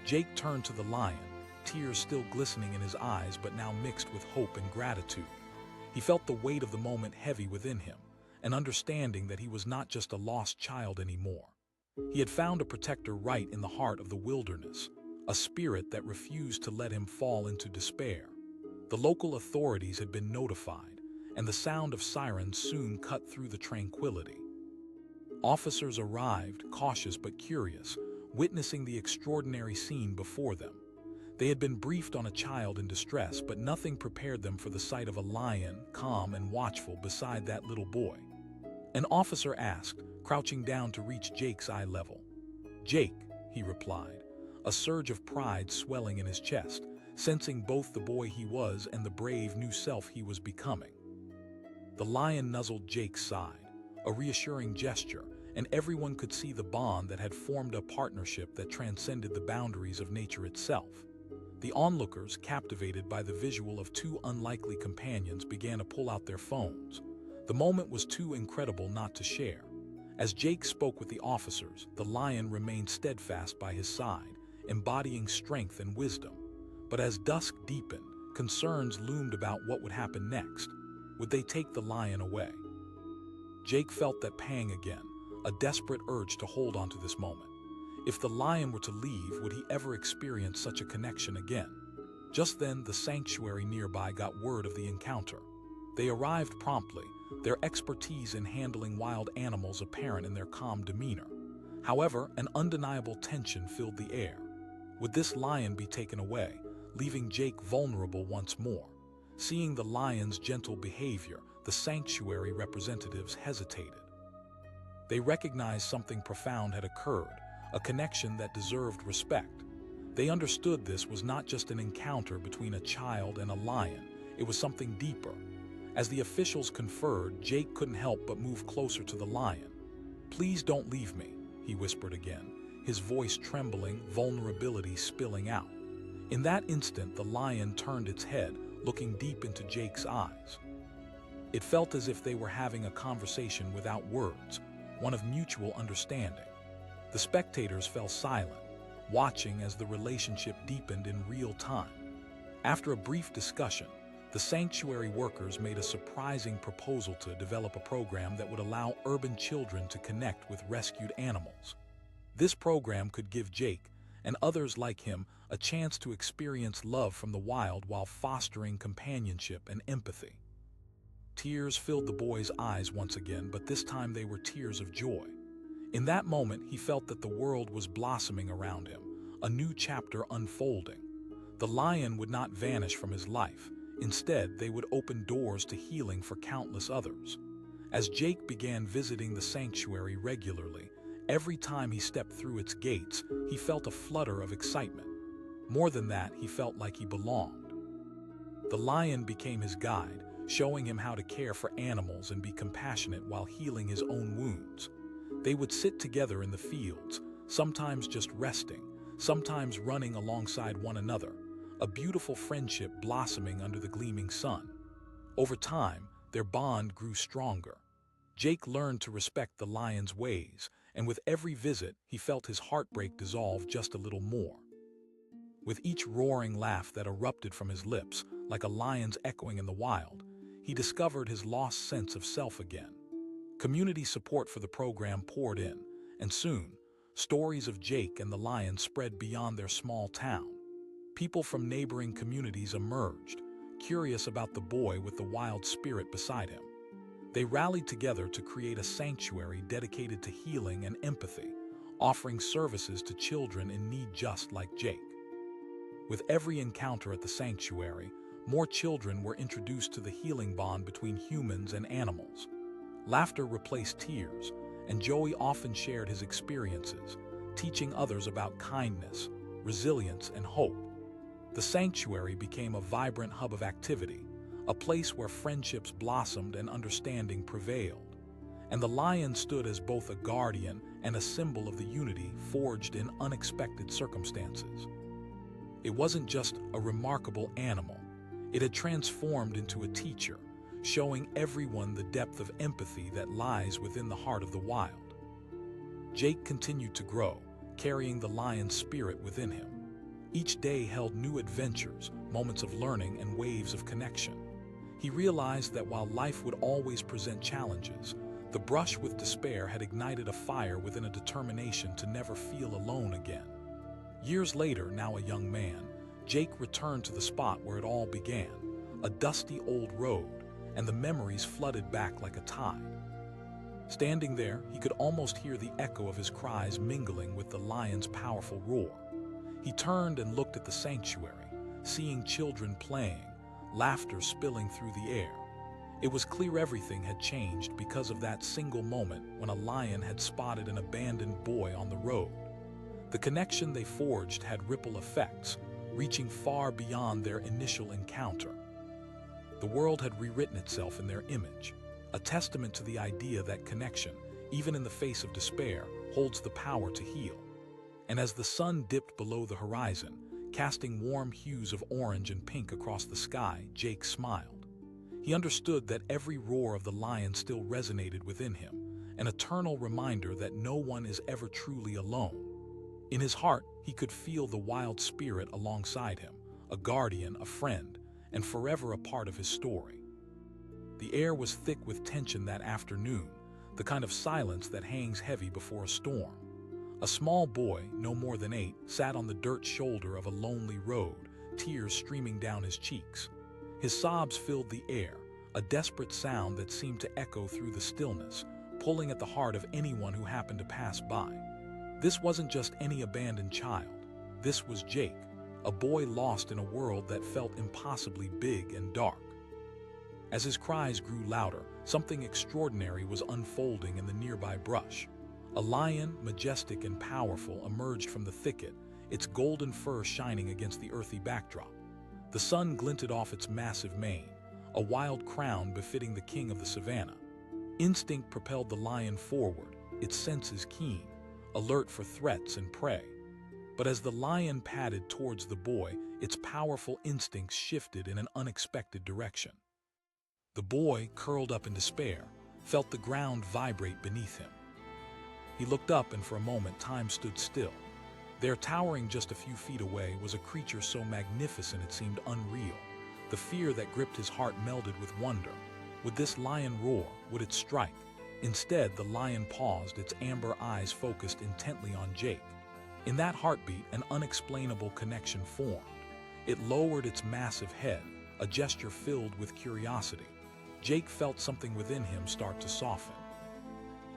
Jake turned to the lion, tears still glistening in his eyes but now mixed with hope and gratitude. He felt the weight of the moment heavy within him, an understanding that he was not just a lost child anymore. He had found a protector right in the heart of the wilderness, a spirit that refused to let him fall into despair. The local authorities had been notified, and the sound of sirens soon cut through the tranquility. Officers arrived, cautious but curious, witnessing the extraordinary scene before them. They had been briefed on a child in distress, but nothing prepared them for the sight of a lion, calm and watchful beside that little boy. An officer asked, crouching down to reach Jake's eye level. "Jake," he replied, a surge of pride swelling in his chest, sensing both the boy he was and the brave new self he was becoming. The lion nuzzled Jake's side, a reassuring gesture, and everyone could see the bond that had formed a partnership that transcended the boundaries of nature itself. The onlookers, captivated by the visual of two unlikely companions, began to pull out their phones. The moment was too incredible not to share. As Jake spoke with the officers, the lion remained steadfast by his side, embodying strength and wisdom. But as dusk deepened, concerns loomed about what would happen next. Would they take the lion away? Jake felt that pang again, a desperate urge to hold on to this moment. If the lion were to leave, would he ever experience such a connection again? Just then, the sanctuary nearby got word of the encounter. They arrived promptly, their expertise in handling wild animals apparent in their calm demeanor. However, an undeniable tension filled the air. Would this lion be taken away, leaving Jake vulnerable once more? Seeing the lion's gentle behavior, the sanctuary representatives hesitated. They recognized something profound had occurred, a connection that deserved respect. They understood this was not just an encounter between a child and a lion, it was something deeper. As the officials conferred, Jake couldn't help but move closer to the lion. "Please don't leave me," he whispered again, his voice trembling, vulnerability spilling out. In that instant, the lion turned its head, looking deep into Jake's eyes. It felt as if they were having a conversation without words, one of mutual understanding. The spectators fell silent, watching as the relationship deepened in real time. After a brief discussion, the sanctuary workers made a surprising proposal to develop a program that would allow urban children to connect with rescued animals. This program could give Jake, and others like him, a chance to experience love from the wild while fostering companionship and empathy. Tears filled the boy's eyes once again, but this time they were tears of joy. In that moment, he felt that the world was blossoming around him, a new chapter unfolding. The lion would not vanish from his life. Instead, they would open doors to healing for countless others. As Jake began visiting the sanctuary regularly, every time he stepped through its gates, he felt a flutter of excitement. More than that, he felt like he belonged. The lion became his guide, showing him how to care for animals and be compassionate while healing his own wounds. They would sit together in the fields, sometimes just resting, sometimes running alongside one another, a beautiful friendship blossoming under the gleaming sun. Over time, their bond grew stronger. Jake learned to respect the lion's ways, and with every visit, he felt his heartbreak dissolve just a little more. With each roaring laugh that erupted from his lips, like a lion's echoing in the wild, he discovered his lost sense of self again. Community support for the program poured in, and soon, stories of Jake and the lion spread beyond their small town. People from neighboring communities emerged, curious about the boy with the wild spirit beside him. They rallied together to create a sanctuary dedicated to healing and empathy, offering services to children in need just like Jake. With every encounter at the sanctuary, more children were introduced to the healing bond between humans and animals. Laughter replaced tears, and Joey often shared his experiences, teaching others about kindness, resilience, and hope. The sanctuary became a vibrant hub of activity, a place where friendships blossomed and understanding prevailed. And the lion stood as both a guardian and a symbol of the unity forged in unexpected circumstances. It wasn't just a remarkable animal. It had transformed into a teacher, showing everyone the depth of empathy that lies within the heart of the wild. Jake continued to grow, carrying the lion's spirit within him. Each day held new adventures, moments of learning, and waves of connection. He realized that while life would always present challenges, the brush with despair had ignited a fire within a determination to never feel alone again. Years later, now a young man, Jake returned to the spot where it all began, a dusty old road, and the memories flooded back like a tide. Standing there, he could almost hear the echo of his cries mingling with the lion's powerful roar. He turned and looked at the sanctuary, seeing children playing, laughter spilling through the air. It was clear everything had changed because of that single moment when a lion had spotted an abandoned boy on the road. The connection they forged had ripple effects, reaching far beyond their initial encounter. The world had rewritten itself in their image, a testament to the idea that connection, even in the face of despair, holds the power to heal. And as the sun dipped below the horizon, casting warm hues of orange and pink across the sky, Jake smiled. He understood that every roar of the lion still resonated within him, an eternal reminder that no one is ever truly alone. In his heart, he could feel the wild spirit alongside him, a guardian, a friend, and forever a part of his story. The air was thick with tension that afternoon, the kind of silence that hangs heavy before a storm. A small boy, no more than 8, sat on the dirt shoulder of a lonely road, tears streaming down his cheeks. His sobs filled the air, a desperate sound that seemed to echo through the stillness, pulling at the heart of anyone who happened to pass by. This wasn't just any abandoned child. This was Jake, a boy lost in a world that felt impossibly big and dark. As his cries grew louder, something extraordinary was unfolding in the nearby brush. A lion, majestic and powerful, emerged from the thicket, its golden fur shining against the earthy backdrop. The sun glinted off its massive mane, a wild crown befitting the king of the savannah. Instinct propelled the lion forward, its senses keen, alert for threats and prey. But as the lion padded towards the boy, its powerful instincts shifted in an unexpected direction. The boy, curled up in despair, felt the ground vibrate beneath him. He looked up, and for a moment time stood still. There, towering just a few feet away, was a creature so magnificent it seemed unreal. The fear that gripped his heart melded with wonder. Would this lion roar? Would it strike? Instead, the lion paused, its amber eyes focused intently on Jake. In that heartbeat, an unexplainable connection formed. It lowered its massive head, a gesture filled with curiosity. Jake felt something within him start to soften.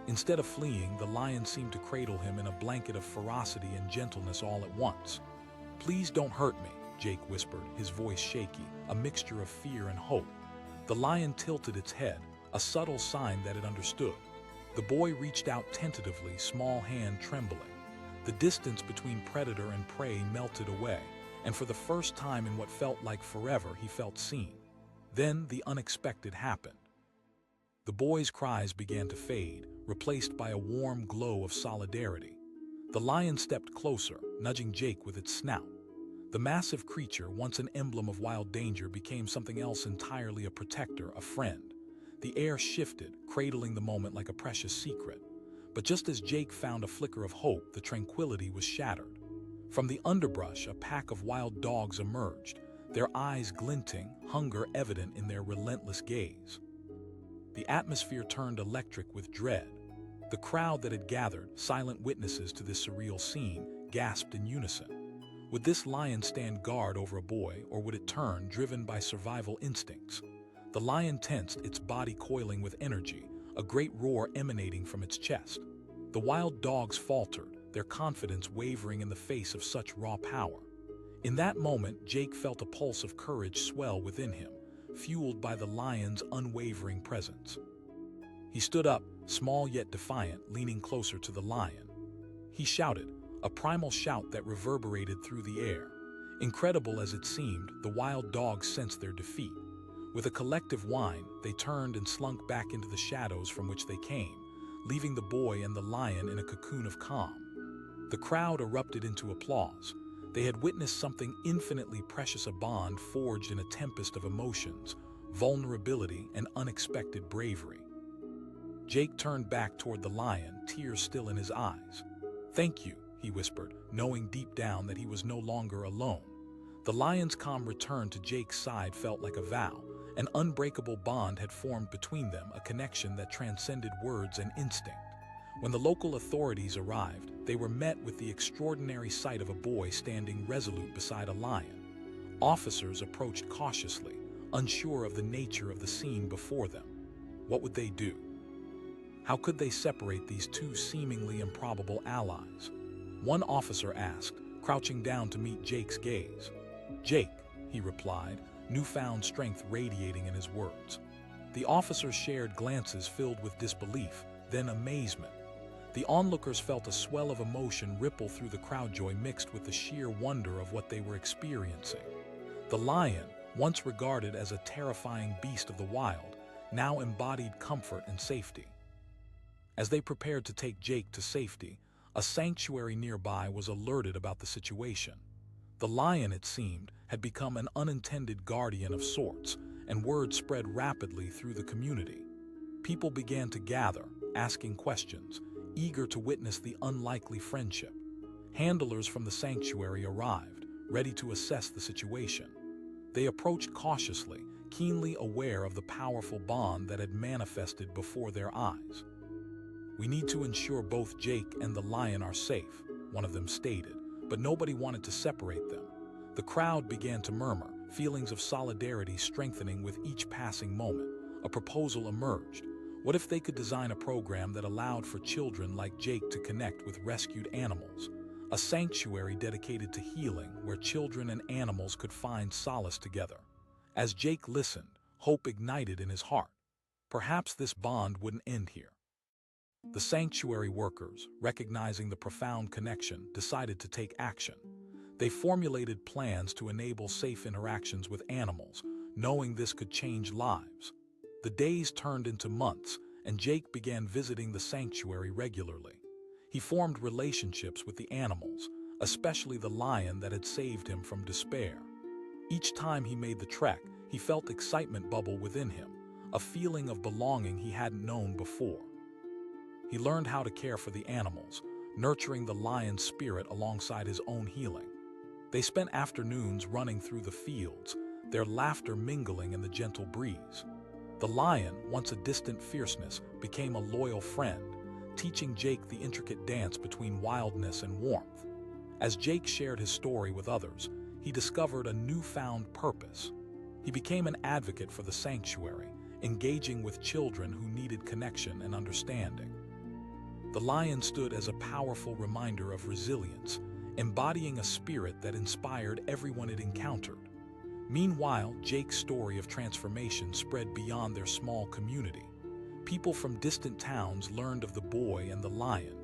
Instead of fleeing, the lion seemed to cradle him in a blanket of ferocity and gentleness all at once. "Please don't hurt me," Jake whispered, his voice shaky, a mixture of fear and hope. The lion tilted its head, a subtle sign that it understood. The boy reached out tentatively, small hand trembling. The distance between predator and prey melted away, and for the first time in what felt like forever, he felt seen. Then the unexpected happened. The boy's cries began to fade, replaced by a warm glow of solidarity. The lion stepped closer, nudging Jake with its snout. The massive creature, once an emblem of wild danger, became something else entirely: a protector, a friend. The air shifted, cradling the moment like a precious secret. But just as Jake found a flicker of hope, the tranquility was shattered. From the underbrush, a pack of wild dogs emerged, their eyes glinting, hunger evident in their relentless gaze. The atmosphere turned electric with dread. The crowd that had gathered, silent witnesses to this surreal scene, gasped in unison. Would this lion stand guard over a boy, or would it turn, driven by survival instincts? The lion tensed, its body coiling with energy, a great roar emanating from its chest. The wild dogs faltered, their confidence wavering in the face of such raw power. In that moment, Jake felt a pulse of courage swell within him, fueled by the lion's unwavering presence. He stood up, small yet defiant, leaning closer to the lion. He shouted, a primal shout that reverberated through the air. Incredible as it seemed, the wild dogs sensed their defeat. With a collective whine, they turned and slunk back into the shadows from which they came, leaving the boy and the lion in a cocoon of calm. The crowd erupted into applause. They had witnessed something infinitely precious, a bond forged in a tempest of emotions, vulnerability, and unexpected bravery. Jake turned back toward the lion, tears still in his eyes. "Thank you," he whispered, knowing deep down that he was no longer alone. The lion's calm return to Jake's side felt like a vow. An unbreakable bond had formed between them, a connection that transcended words and instinct. When the local authorities arrived, they were met with the extraordinary sight of a boy standing resolute beside a lion. Officers approached cautiously, unsure of the nature of the scene before them. What would they do? How could they separate these two seemingly improbable allies? One officer asked, crouching down to meet Jake's gaze. "Jake," he replied, newfound strength radiating in his words. The officers shared glances filled with disbelief, then amazement. The onlookers felt a swell of emotion ripple through the crowd, joy mixed with the sheer wonder of what they were experiencing. The lion, once regarded as a terrifying beast of the wild, now embodied comfort and safety. As they prepared to take Jake to safety, a sanctuary nearby was alerted about the situation. The lion, it seemed, had become an unintended guardian of sorts, and word spread rapidly through the community. People began to gather, asking questions, eager to witness the unlikely friendship. Handlers from the sanctuary arrived, ready to assess the situation. They approached cautiously, keenly aware of the powerful bond that had manifested before their eyes. "We need to ensure both Jake and the lion are safe," one of them stated, but nobody wanted to separate them. The crowd began to murmur, feelings of solidarity strengthening with each passing moment. A proposal emerged. What if they could design a program that allowed for children like Jake to connect with rescued animals? A sanctuary dedicated to healing, where children and animals could find solace together. As Jake listened, hope ignited in his heart. Perhaps this bond wouldn't end here. The sanctuary workers, recognizing the profound connection, decided to take action. They formulated plans to enable safe interactions with animals, knowing this could change lives. The days turned into months, and Jake began visiting the sanctuary regularly. He formed relationships with the animals, especially the lion that had saved him from despair. Each time he made the trek, he felt excitement bubble within him, a feeling of belonging he hadn't known before. He learned how to care for the animals, nurturing the lion's spirit alongside his own healing. They spent afternoons running through the fields, their laughter mingling in the gentle breeze. The lion, once a distant fierceness, became a loyal friend, teaching Jake the intricate dance between wildness and warmth. As Jake shared his story with others, he discovered a newfound purpose. He became an advocate for the sanctuary, engaging with children who needed connection and understanding. The lion stood as a powerful reminder of resilience, embodying a spirit that inspired everyone it encountered. Meanwhile, Jake's story of transformation spread beyond their small community. People from distant towns learned of the boy and the lion,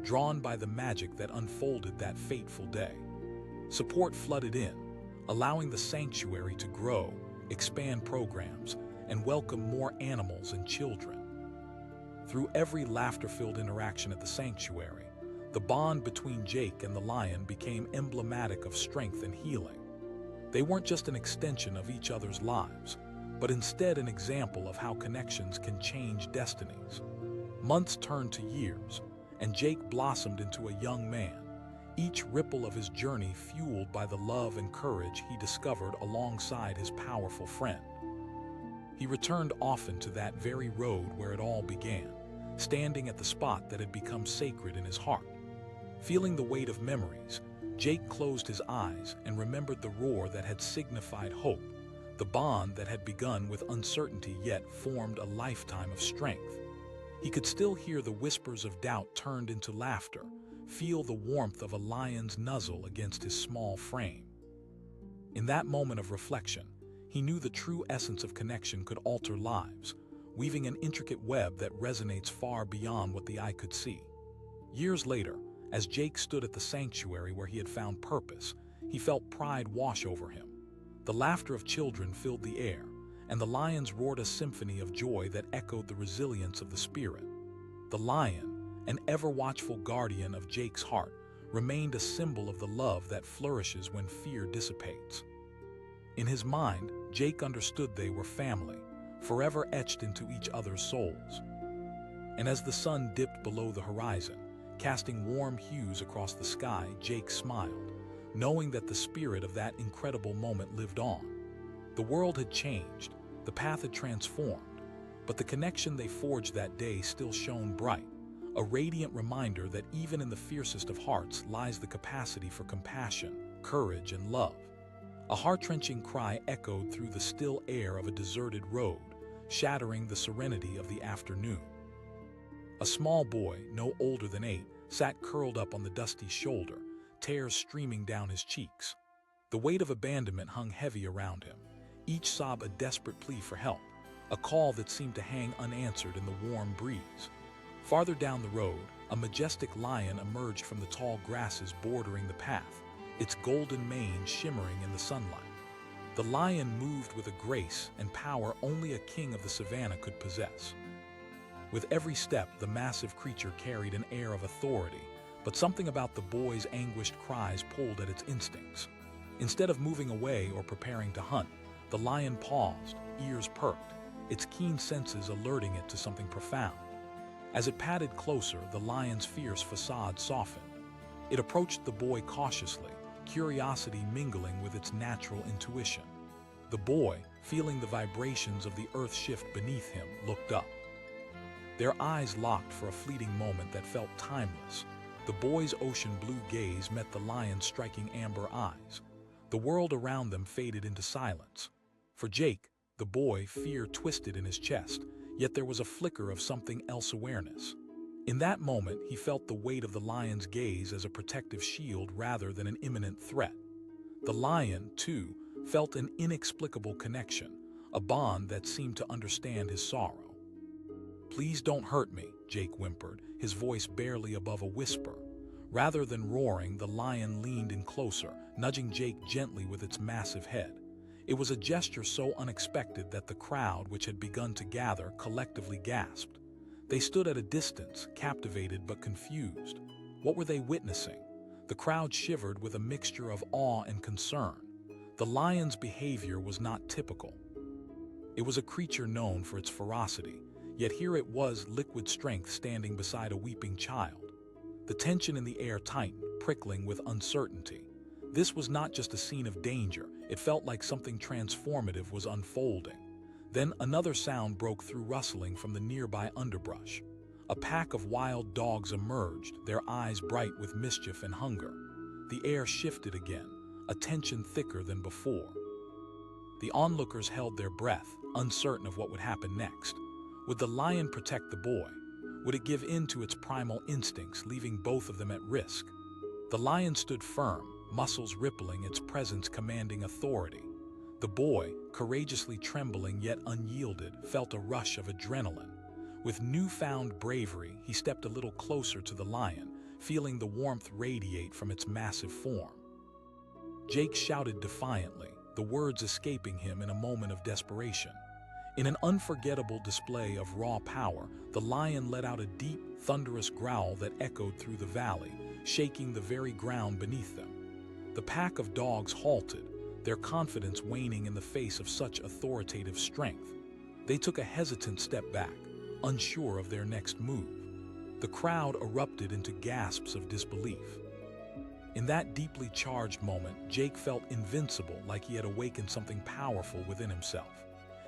drawn by the magic that unfolded that fateful day. Support flooded in, allowing the sanctuary to grow, expand programs, and welcome more animals and children. Through every laughter-filled interaction at the sanctuary, the bond between Jake and the lion became emblematic of strength and healing. They weren't just an extension of each other's lives, but instead an example of how connections can change destinies. Months turned to years, and Jake blossomed into a young man, each ripple of his journey fueled by the love and courage he discovered alongside his powerful friend. He returned often to that very road where it all began, standing at the spot that had become sacred in his heart. Feeling the weight of memories, Jake closed his eyes and remembered the roar that had signified hope, the bond that had begun with uncertainty yet formed a lifetime of strength. He could still hear the whispers of doubt turned into laughter, feel the warmth of a lion's nuzzle against his small frame. In that moment of reflection, he knew the true essence of connection could alter lives, weaving an intricate web that resonates far beyond what the eye could see. Years later, as Jake stood at the sanctuary where he had found purpose, he felt pride wash over him. The laughter of children filled the air, and the lions roared a symphony of joy that echoed the resilience of the spirit. The lion, an ever-watchful guardian of Jake's heart, remained a symbol of the love that flourishes when fear dissipates. In his mind, Jake understood they were family, forever etched into each other's souls. And as the sun dipped below the horizon, casting warm hues across the sky, Jake smiled, knowing that the spirit of that incredible moment lived on. The world had changed, the path had transformed, but the connection they forged that day still shone bright, a radiant reminder that even in the fiercest of hearts lies the capacity for compassion, courage, and love. A heart-wrenching cry echoed through the still air of a deserted road, shattering the serenity of the afternoon. A small boy, no older than 8, sat curled up on the dusty shoulder, tears streaming down his cheeks. The weight of abandonment hung heavy around him, each sob a desperate plea for help, a call that seemed to hang unanswered in the warm breeze. Farther down the road, a majestic lion emerged from the tall grasses bordering the path, its golden mane shimmering in the sunlight. The lion moved with a grace and power only a king of the savannah could possess. With every step, the massive creature carried an air of authority, but something about the boy's anguished cries pulled at its instincts. Instead of moving away or preparing to hunt, the lion paused, ears perked, its keen senses alerting it to something profound. As it padded closer, the lion's fierce facade softened. It approached the boy cautiously, curiosity mingling with its natural intuition. The boy, feeling the vibrations of the earth shift beneath him, looked up. Their eyes locked for a fleeting moment that felt timeless. The boy's ocean blue gaze met the lion's striking amber eyes. The world around them faded into silence. For Jake, the boy, fear twisted in his chest, yet there was a flicker of something else awareness. In that moment, he felt the weight of the lion's gaze as a protective shield rather than an imminent threat. The lion, too, felt an inexplicable connection, a bond that seemed to understand his sorrow. "Please don't hurt me," Jake whimpered, his voice barely above a whisper. Rather than roaring, the lion leaned in closer, nudging Jake gently with its massive head. It was a gesture so unexpected that the crowd, which had begun to gather, collectively gasped. They stood at a distance, captivated but confused. What were they witnessing? The crowd shivered with a mixture of awe and concern. The The lion's behavior was not typical. It was a creature known for its ferocity, yet here it was, liquid strength, standing beside a weeping child. The tension in the air tightened, prickling with uncertainty. This was not just a scene of danger, it felt like something transformative was unfolding. Then another sound broke through, rustling from the nearby underbrush. A pack of wild dogs emerged, their eyes bright with mischief and hunger. The air shifted again, a tension thicker than before. The onlookers held their breath, uncertain of what would happen next. Would the lion protect the boy? Would it give in to its primal instincts, leaving both of them at risk? The lion stood firm, muscles rippling, its presence commanding authority. The boy, courageously trembling yet unyielded, felt a rush of adrenaline. With newfound bravery, he stepped a little closer to the lion, feeling the warmth radiate from its massive form. Jake shouted defiantly, the words escaping him in a moment of desperation. In an unforgettable display of raw power, the lion let out a deep, thunderous growl that echoed through the valley, shaking the very ground beneath them. The pack of dogs halted, their confidence waning in the face of such authoritative strength. They took a hesitant step back, unsure of their next move. The crowd erupted into gasps of disbelief. In that deeply charged moment, Jake felt invincible, like he had awakened something powerful within himself.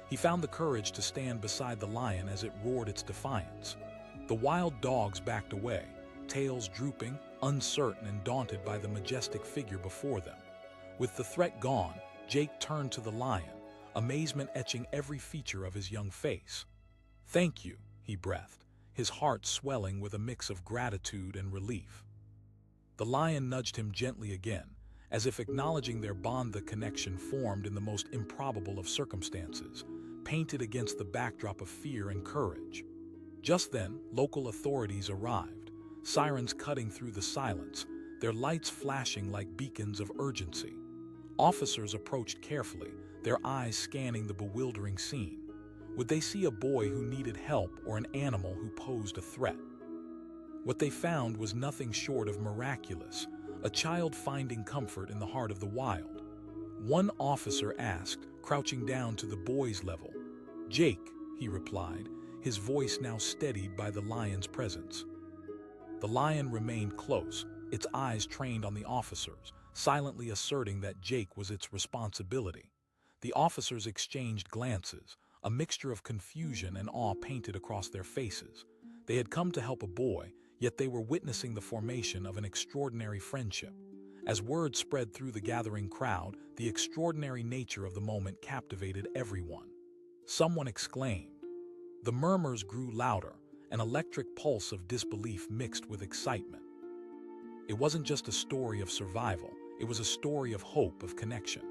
He found the courage to stand beside the lion as it roared its defiance. The wild dogs backed away, tails drooping, uncertain and daunted by the majestic figure before them. With the threat gone, Jake turned to the lion, amazement etching every feature of his young face. "Thank you," he breathed, his heart swelling with a mix of gratitude and relief. The lion nudged him gently again, as if acknowledging their bond. The connection formed in the most improbable of circumstances, painted against the backdrop of fear and courage. Just then, local authorities arrived, sirens cutting through the silence, their lights flashing like beacons of urgency. Officers approached carefully, their eyes scanning the bewildering scene. Would they see a boy who needed help or an animal who posed a threat? What they found was nothing short of miraculous, a child finding comfort in the heart of the wild. One officer asked, crouching down to the boy's level. "Jake," he replied, his voice now steadied by the lion's presence. The lion remained close, its eyes trained on the officers, silently asserting that Jake was its responsibility. The officers exchanged glances, a mixture of confusion and awe painted across their faces. They had come to help a boy, yet they were witnessing the formation of an extraordinary friendship. As word spread through the gathering crowd, the extraordinary nature of the moment captivated everyone. Someone exclaimed. The murmurs grew louder, an electric pulse of disbelief mixed with excitement. It wasn't just a story of survival, it was a story of hope, of connection.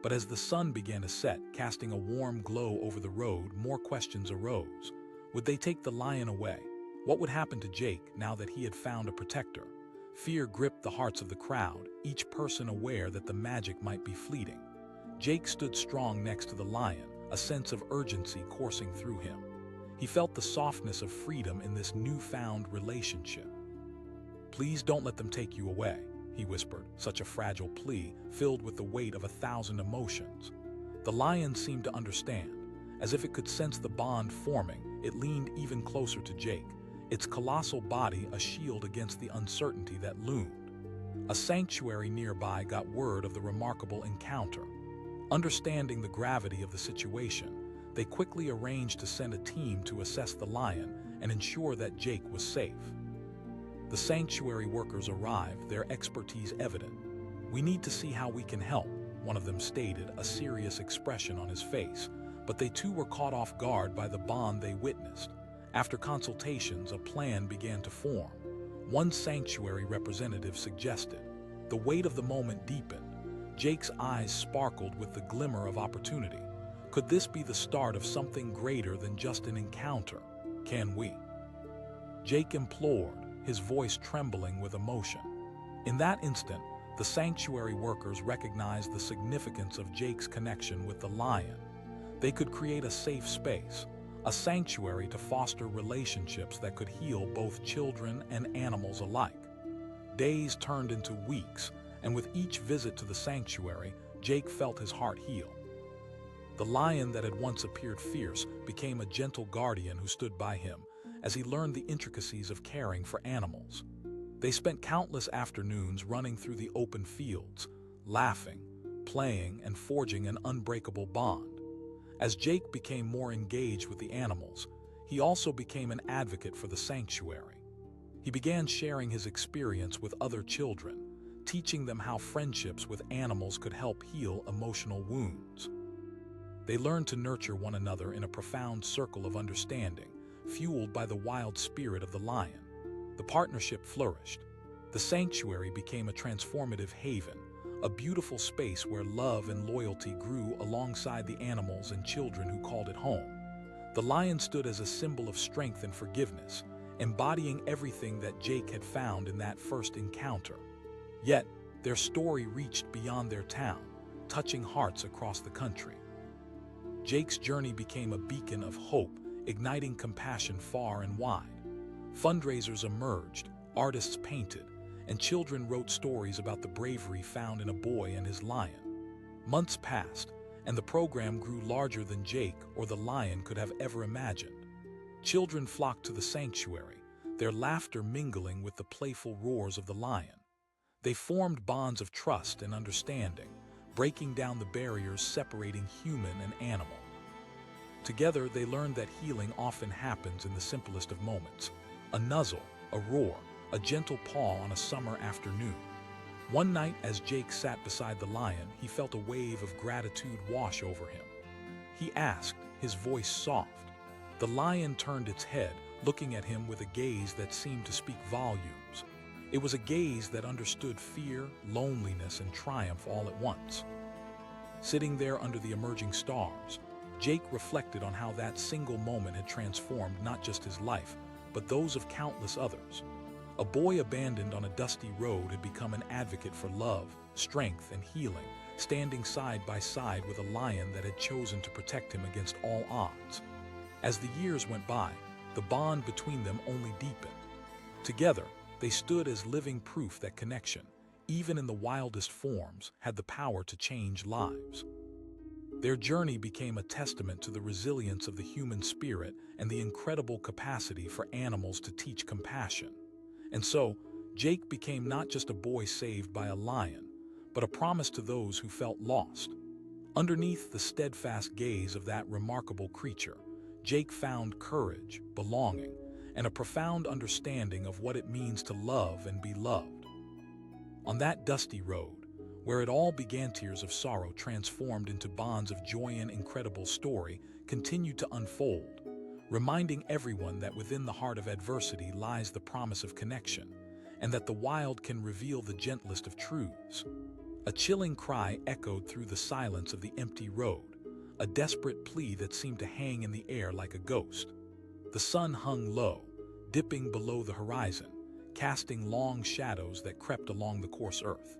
But as the sun began to set, casting a warm glow over the road, more questions arose. Would they take the lion away? What would happen to Jake now that he had found a protector? Fear gripped the hearts of the crowd, each person aware that the magic might be fleeting. Jake stood strong next to the lion, a sense of urgency coursing through him. He felt the softness of freedom in this newfound relationship. "Please don't let them take you away," he whispered, such a fragile plea, filled with the weight of 1,000 emotions. The lion seemed to understand. As if it could sense the bond forming, it leaned even closer to Jake, its colossal body a shield against the uncertainty that loomed. A sanctuary nearby got word of the remarkable encounter. Understanding the gravity of the situation, they quickly arranged to send a team to assess the lion and ensure that Jake was safe. The sanctuary workers arrived, their expertise evident. "We need to see how we can help," one of them stated, a serious expression on his face, but they too were caught off guard by the bond they witnessed. After consultations, a plan began to form. One sanctuary representative suggested. The weight of the moment deepened. Jake's eyes sparkled with the glimmer of opportunity. Could this be the start of something greater than just an encounter? "Can we?" Jake implored, his voice trembling with emotion. In that instant, the sanctuary workers recognized the significance of Jake's connection with the lion. They could create a safe space, a sanctuary to foster relationships that could heal both children and animals alike. Days turned into weeks, and with each visit to the sanctuary, Jake felt his heart heal. The lion that had once appeared fierce became a gentle guardian who stood by him as he learned the intricacies of caring for animals. They spent countless afternoons running through the open fields, laughing, playing, and forging an unbreakable bond. As Jake became more engaged with the animals, he also became an advocate for the sanctuary. He began sharing his experience with other children, teaching them how friendships with animals could help heal emotional wounds. They learned to nurture one another in a profound circle of understanding, fueled by the wild spirit of the lion. The partnership flourished. The sanctuary became a transformative haven, a beautiful space where love and loyalty grew alongside the animals and children who called it home. The lion stood as a symbol of strength and forgiveness, embodying everything that Jake had found in that first encounter. Yet, their story reached beyond their town, touching hearts across the country. Jake's journey became a beacon of hope, igniting compassion far and wide. Fundraisers emerged, artists painted, and children wrote stories about the bravery found in a boy and his lion. Months passed, and the program grew larger than Jake or the lion could have ever imagined. Children flocked to the sanctuary, their laughter mingling with the playful roars of the lion. They formed bonds of trust and understanding, breaking down the barriers separating human and animal. Together, they learned that healing often happens in the simplest of moments: a nuzzle, a roar, a gentle paw on a summer afternoon. One night, as Jake sat beside the lion, he felt a wave of gratitude wash over him. He asked, his voice soft. The lion turned its head, looking at him with a gaze that seemed to speak volumes. It was a gaze that understood fear, loneliness, and triumph all at once. Sitting there under the emerging stars, Jake reflected on how that single moment had transformed not just his life, but those of countless others. A boy abandoned on a dusty road had become an advocate for love, strength, and healing, standing side by side with a lion that had chosen to protect him against all odds. As the years went by, the bond between them only deepened. Together, they stood as living proof that connection, even in the wildest forms, had the power to change lives. Their journey became a testament to the resilience of the human spirit and the incredible capacity for animals to teach compassion. And so, Jake became not just a boy saved by a lion, but a promise to those who felt lost. Underneath the steadfast gaze of that remarkable creature, Jake found courage, belonging, and a profound understanding of what it means to love and be loved. On that dusty road, where it all began, tears of sorrow transformed into bonds of joy, and incredible story continued to unfold, reminding everyone that within the heart of adversity lies the promise of connection, and that the wild can reveal the gentlest of truths. A chilling cry echoed through the silence of the empty road, a desperate plea that seemed to hang in the air like a ghost. The sun hung low, dipping below the horizon, casting long shadows that crept along the coarse earth.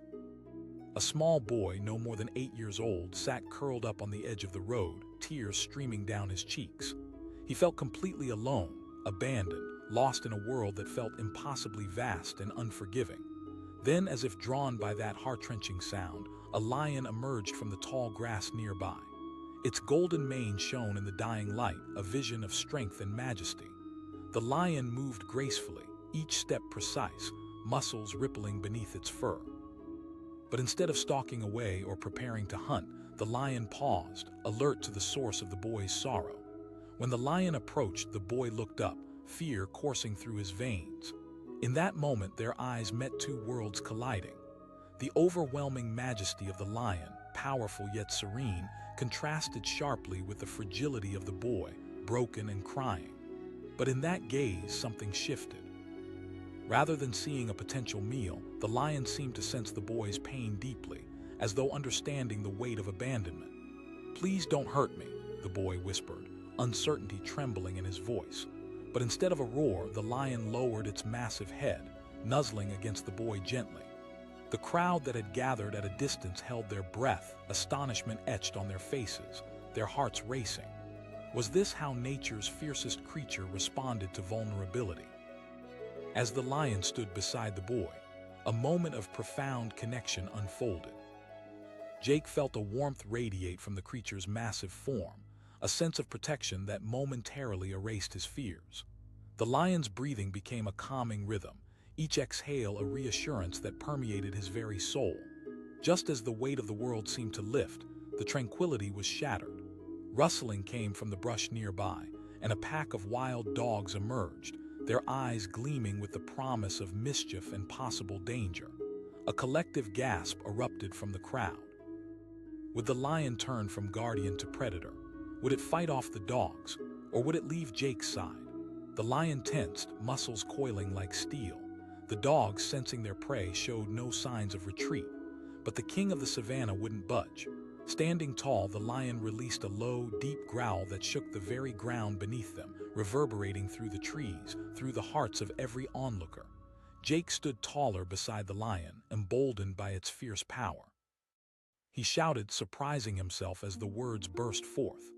A small boy, no more than 8 years old, sat curled up on the edge of the road, tears streaming down his cheeks. He felt completely alone, abandoned, lost in a world that felt impossibly vast and unforgiving. Then, as if drawn by that heart-wrenching sound, a lion emerged from the tall grass nearby. Its golden mane shone in the dying light, a vision of strength and majesty. The lion moved gracefully, each step precise, muscles rippling beneath its fur. But instead of stalking away or preparing to hunt, the lion paused, alert to the source of the boy's sorrow. When the lion approached, the boy looked up, fear coursing through his veins. In that moment, their eyes met, two worlds colliding. The overwhelming majesty of the lion, powerful yet serene, contrasted sharply with the fragility of the boy, broken and crying. But in that gaze, something shifted. Rather than seeing a potential meal, the lion seemed to sense the boy's pain deeply, as though understanding the weight of abandonment. "Please don't hurt me," the boy whispered, uncertainty trembling in his voice. But instead of a roar, the lion lowered its massive head, nuzzling against the boy gently. The crowd that had gathered at a distance held their breath, astonishment etched on their faces, their hearts racing. Was this how nature's fiercest creature responded to vulnerability? As the lion stood beside the boy, a moment of profound connection unfolded. Jake felt a warmth radiate from the creature's massive form, a sense of protection that momentarily erased his fears. The lion's breathing became a calming rhythm, each exhale a reassurance that permeated his very soul. Just as the weight of the world seemed to lift, the tranquility was shattered. Rustling came from the brush nearby, and a pack of wild dogs emerged, their eyes gleaming with the promise of mischief and possible danger. A collective gasp erupted from the crowd. Would the lion turn from guardian to predator? Would it fight off the dogs, or would it leave Jake's side? The lion tensed, muscles coiling like steel. The dogs, sensing their prey, showed no signs of retreat. But the king of the savannah wouldn't budge. Standing tall, the lion released a low, deep growl that shook the very ground beneath them, reverberating through the trees, through the hearts of every onlooker. Jake stood taller beside the lion, emboldened by its fierce power. He shouted, surprising himself as the words burst forth.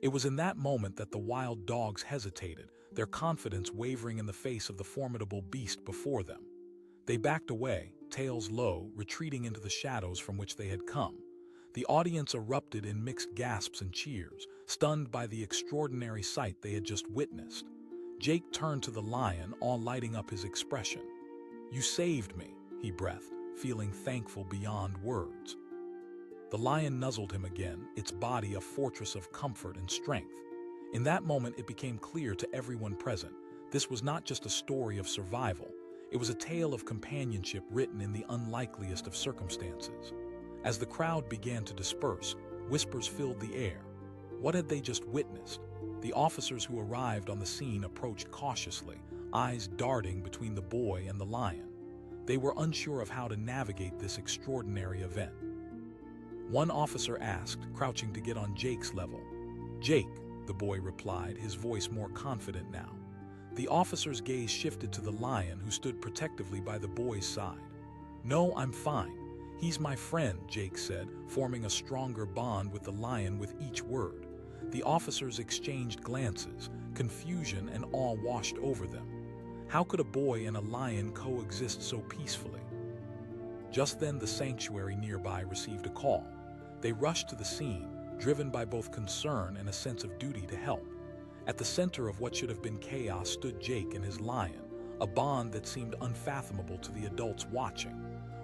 It was in that moment that the wild dogs hesitated, their confidence wavering in the face of the formidable beast before them. They backed away, tails low, retreating into the shadows from which they had come. The audience erupted in mixed gasps and cheers, stunned by the extraordinary sight they had just witnessed. Jake turned to the lion, all lighting up his expression. "You saved me," he breathed, feeling thankful beyond words. The lion nuzzled him again, its body a fortress of comfort and strength. In that moment, it became clear to everyone present, this was not just a story of survival. It was a tale of companionship written in the unlikeliest of circumstances. As the crowd began to disperse, whispers filled the air. What had they just witnessed? The officers who arrived on the scene approached cautiously, eyes darting between the boy and the lion. They were unsure of how to navigate this extraordinary event. One officer asked, crouching to get on Jake's level. "Jake," the boy replied, his voice more confident now. The officer's gaze shifted to the lion, who stood protectively by the boy's side. "No, I'm fine. He's my friend," Jake said, forming a stronger bond with the lion with each word. The officers exchanged glances, confusion and awe washed over them. How could a boy and a lion coexist so peacefully? Just then, the sanctuary nearby received a call. They rushed to the scene, driven by both concern and a sense of duty to help. At the center of what should have been chaos stood Jake and his lion, a bond that seemed unfathomable to the adults watching.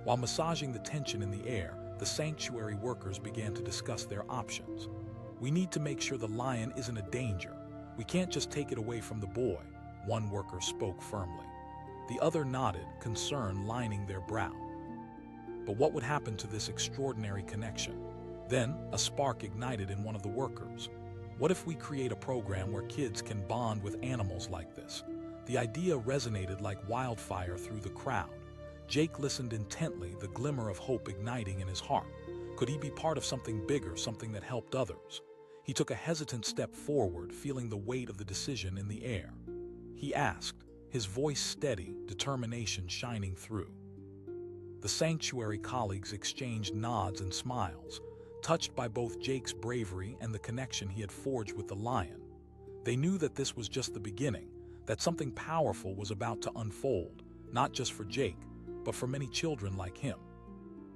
While massaging the tension in the air, the sanctuary workers began to discuss their options. "We need to make sure the lion isn't a danger. We can't just take it away from the boy," one worker spoke firmly. The other nodded, concern lining their brow. But what would happen to this extraordinary connection? Then, a spark ignited in one of the workers. "What if we create a program where kids can bond with animals like this?" The idea resonated like wildfire through the crowd. Jake listened intently, the glimmer of hope igniting in his heart. Could he be part of something bigger, something that helped others? He took a hesitant step forward, feeling the weight of the decision in the air. He asked, his voice steady, determination shining through. The sanctuary colleagues exchanged nods and smiles, touched by both Jake's bravery and the connection he had forged with the lion. They knew that this was just the beginning, that something powerful was about to unfold, not just for Jake, but for many children like him.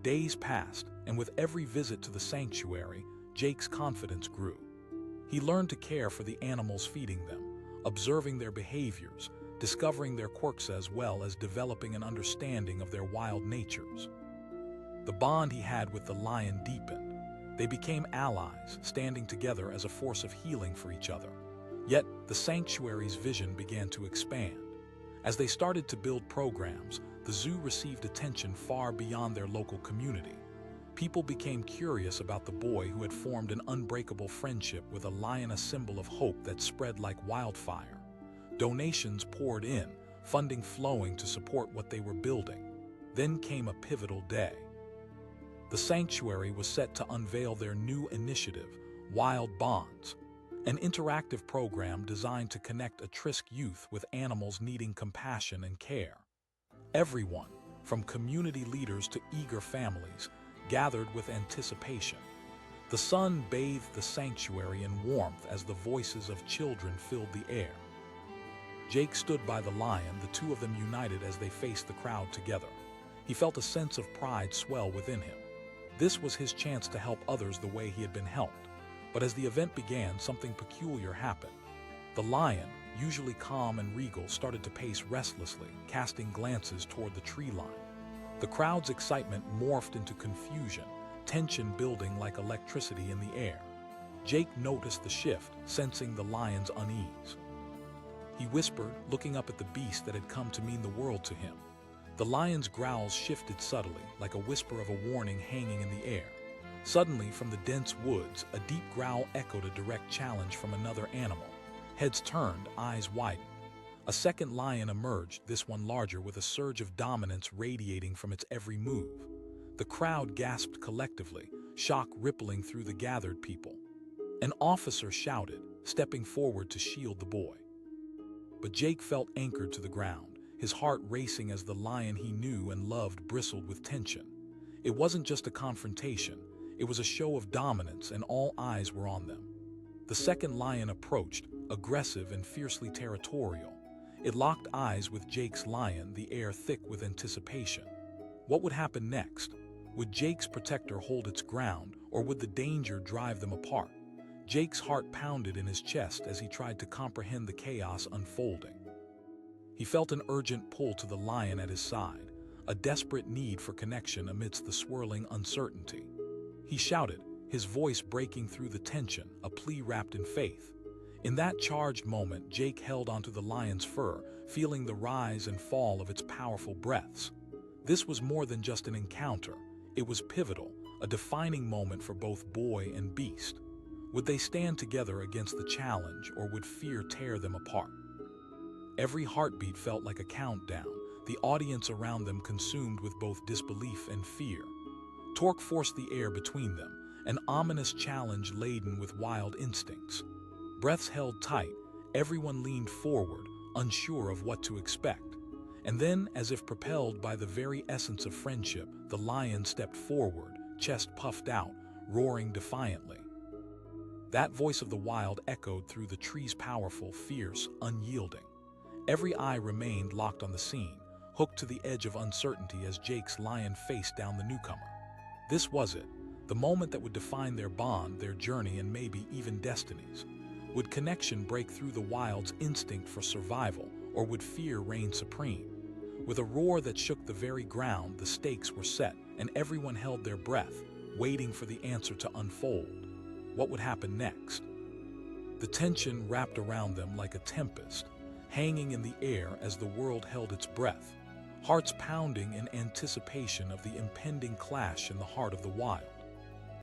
Days passed, and with every visit to the sanctuary, Jake's confidence grew. He learned to care for the animals feeding them, observing their behaviors, discovering their quirks as well as developing an understanding of their wild natures. The bond he had with the lion deepened. They became allies, standing together as a force of healing for each other. Yet, the sanctuary's vision began to expand. As they started to build programs, the zoo received attention far beyond their local community. People became curious about the boy who had formed an unbreakable friendship with a lion, a symbol of hope that spread like wildfire. Donations poured in, funding flowing to support what they were building. Then came a pivotal day. The sanctuary was set to unveil their new initiative, Wild Bonds, an interactive program designed to connect at-risk youth with animals needing compassion and care. Everyone, from community leaders to eager families, gathered with anticipation. The sun bathed the sanctuary in warmth as the voices of children filled the air. Jake stood by the lion, the two of them united as they faced the crowd together. He felt a sense of pride swell within him. This was his chance to help others the way he had been helped. But as the event began, something peculiar happened. The lion, usually calm and regal, started to pace restlessly, casting glances toward the tree line. The crowd's excitement morphed into confusion, tension building like electricity in the air. Jake noticed the shift, sensing the lion's unease. He whispered, looking up at the beast that had come to mean the world to him. The lion's growls shifted subtly, like a whisper of a warning hanging in the air. Suddenly, from the dense woods, a deep growl echoed a direct challenge from another animal. Heads turned, eyes widened. A second lion emerged, this one larger, with a surge of dominance radiating from its every move. The crowd gasped collectively, shock rippling through the gathered people. An officer shouted, stepping forward to shield the boy. But Jake felt anchored to the ground, his heart racing as the lion he knew and loved bristled with tension. It wasn't just a confrontation, it was a show of dominance, and all eyes were on them. The second lion approached, aggressive and fiercely territorial. It locked eyes with Jake's lion, the air thick with anticipation. What would happen next? Would Jake's protector hold its ground, or would the danger drive them apart? Jake's heart pounded in his chest as he tried to comprehend the chaos unfolding. He felt an urgent pull to the lion at his side, a desperate need for connection amidst the swirling uncertainty. He shouted, his voice breaking through the tension, a plea wrapped in faith. In that charged moment, Jake held onto the lion's fur, feeling the rise and fall of its powerful breaths. This was more than just an encounter. It was pivotal, a defining moment for both boy and beast. Would they stand together against the challenge, or would fear tear them apart? Every heartbeat felt like a countdown, the audience around them consumed with both disbelief and fear. Torque forced the air between them, an ominous challenge laden with wild instincts. Breaths held tight, everyone leaned forward, unsure of what to expect. And then, as if propelled by the very essence of friendship, the lion stepped forward, chest puffed out, roaring defiantly. That voice of the wild echoed through the trees, powerful, fierce, unyielding. Every eye remained locked on the scene, hooked to the edge of uncertainty as Jake's lion faced down the newcomer. This was it, the moment that would define their bond, their journey, and maybe even destinies. Would connection break through the wild's instinct for survival, or would fear reign supreme? With a roar that shook the very ground, the stakes were set, and everyone held their breath, waiting for the answer to unfold. What would happen next? The tension wrapped around them like a tempest, hanging in the air as the world held its breath, hearts pounding in anticipation of the impending clash in the heart of the wild.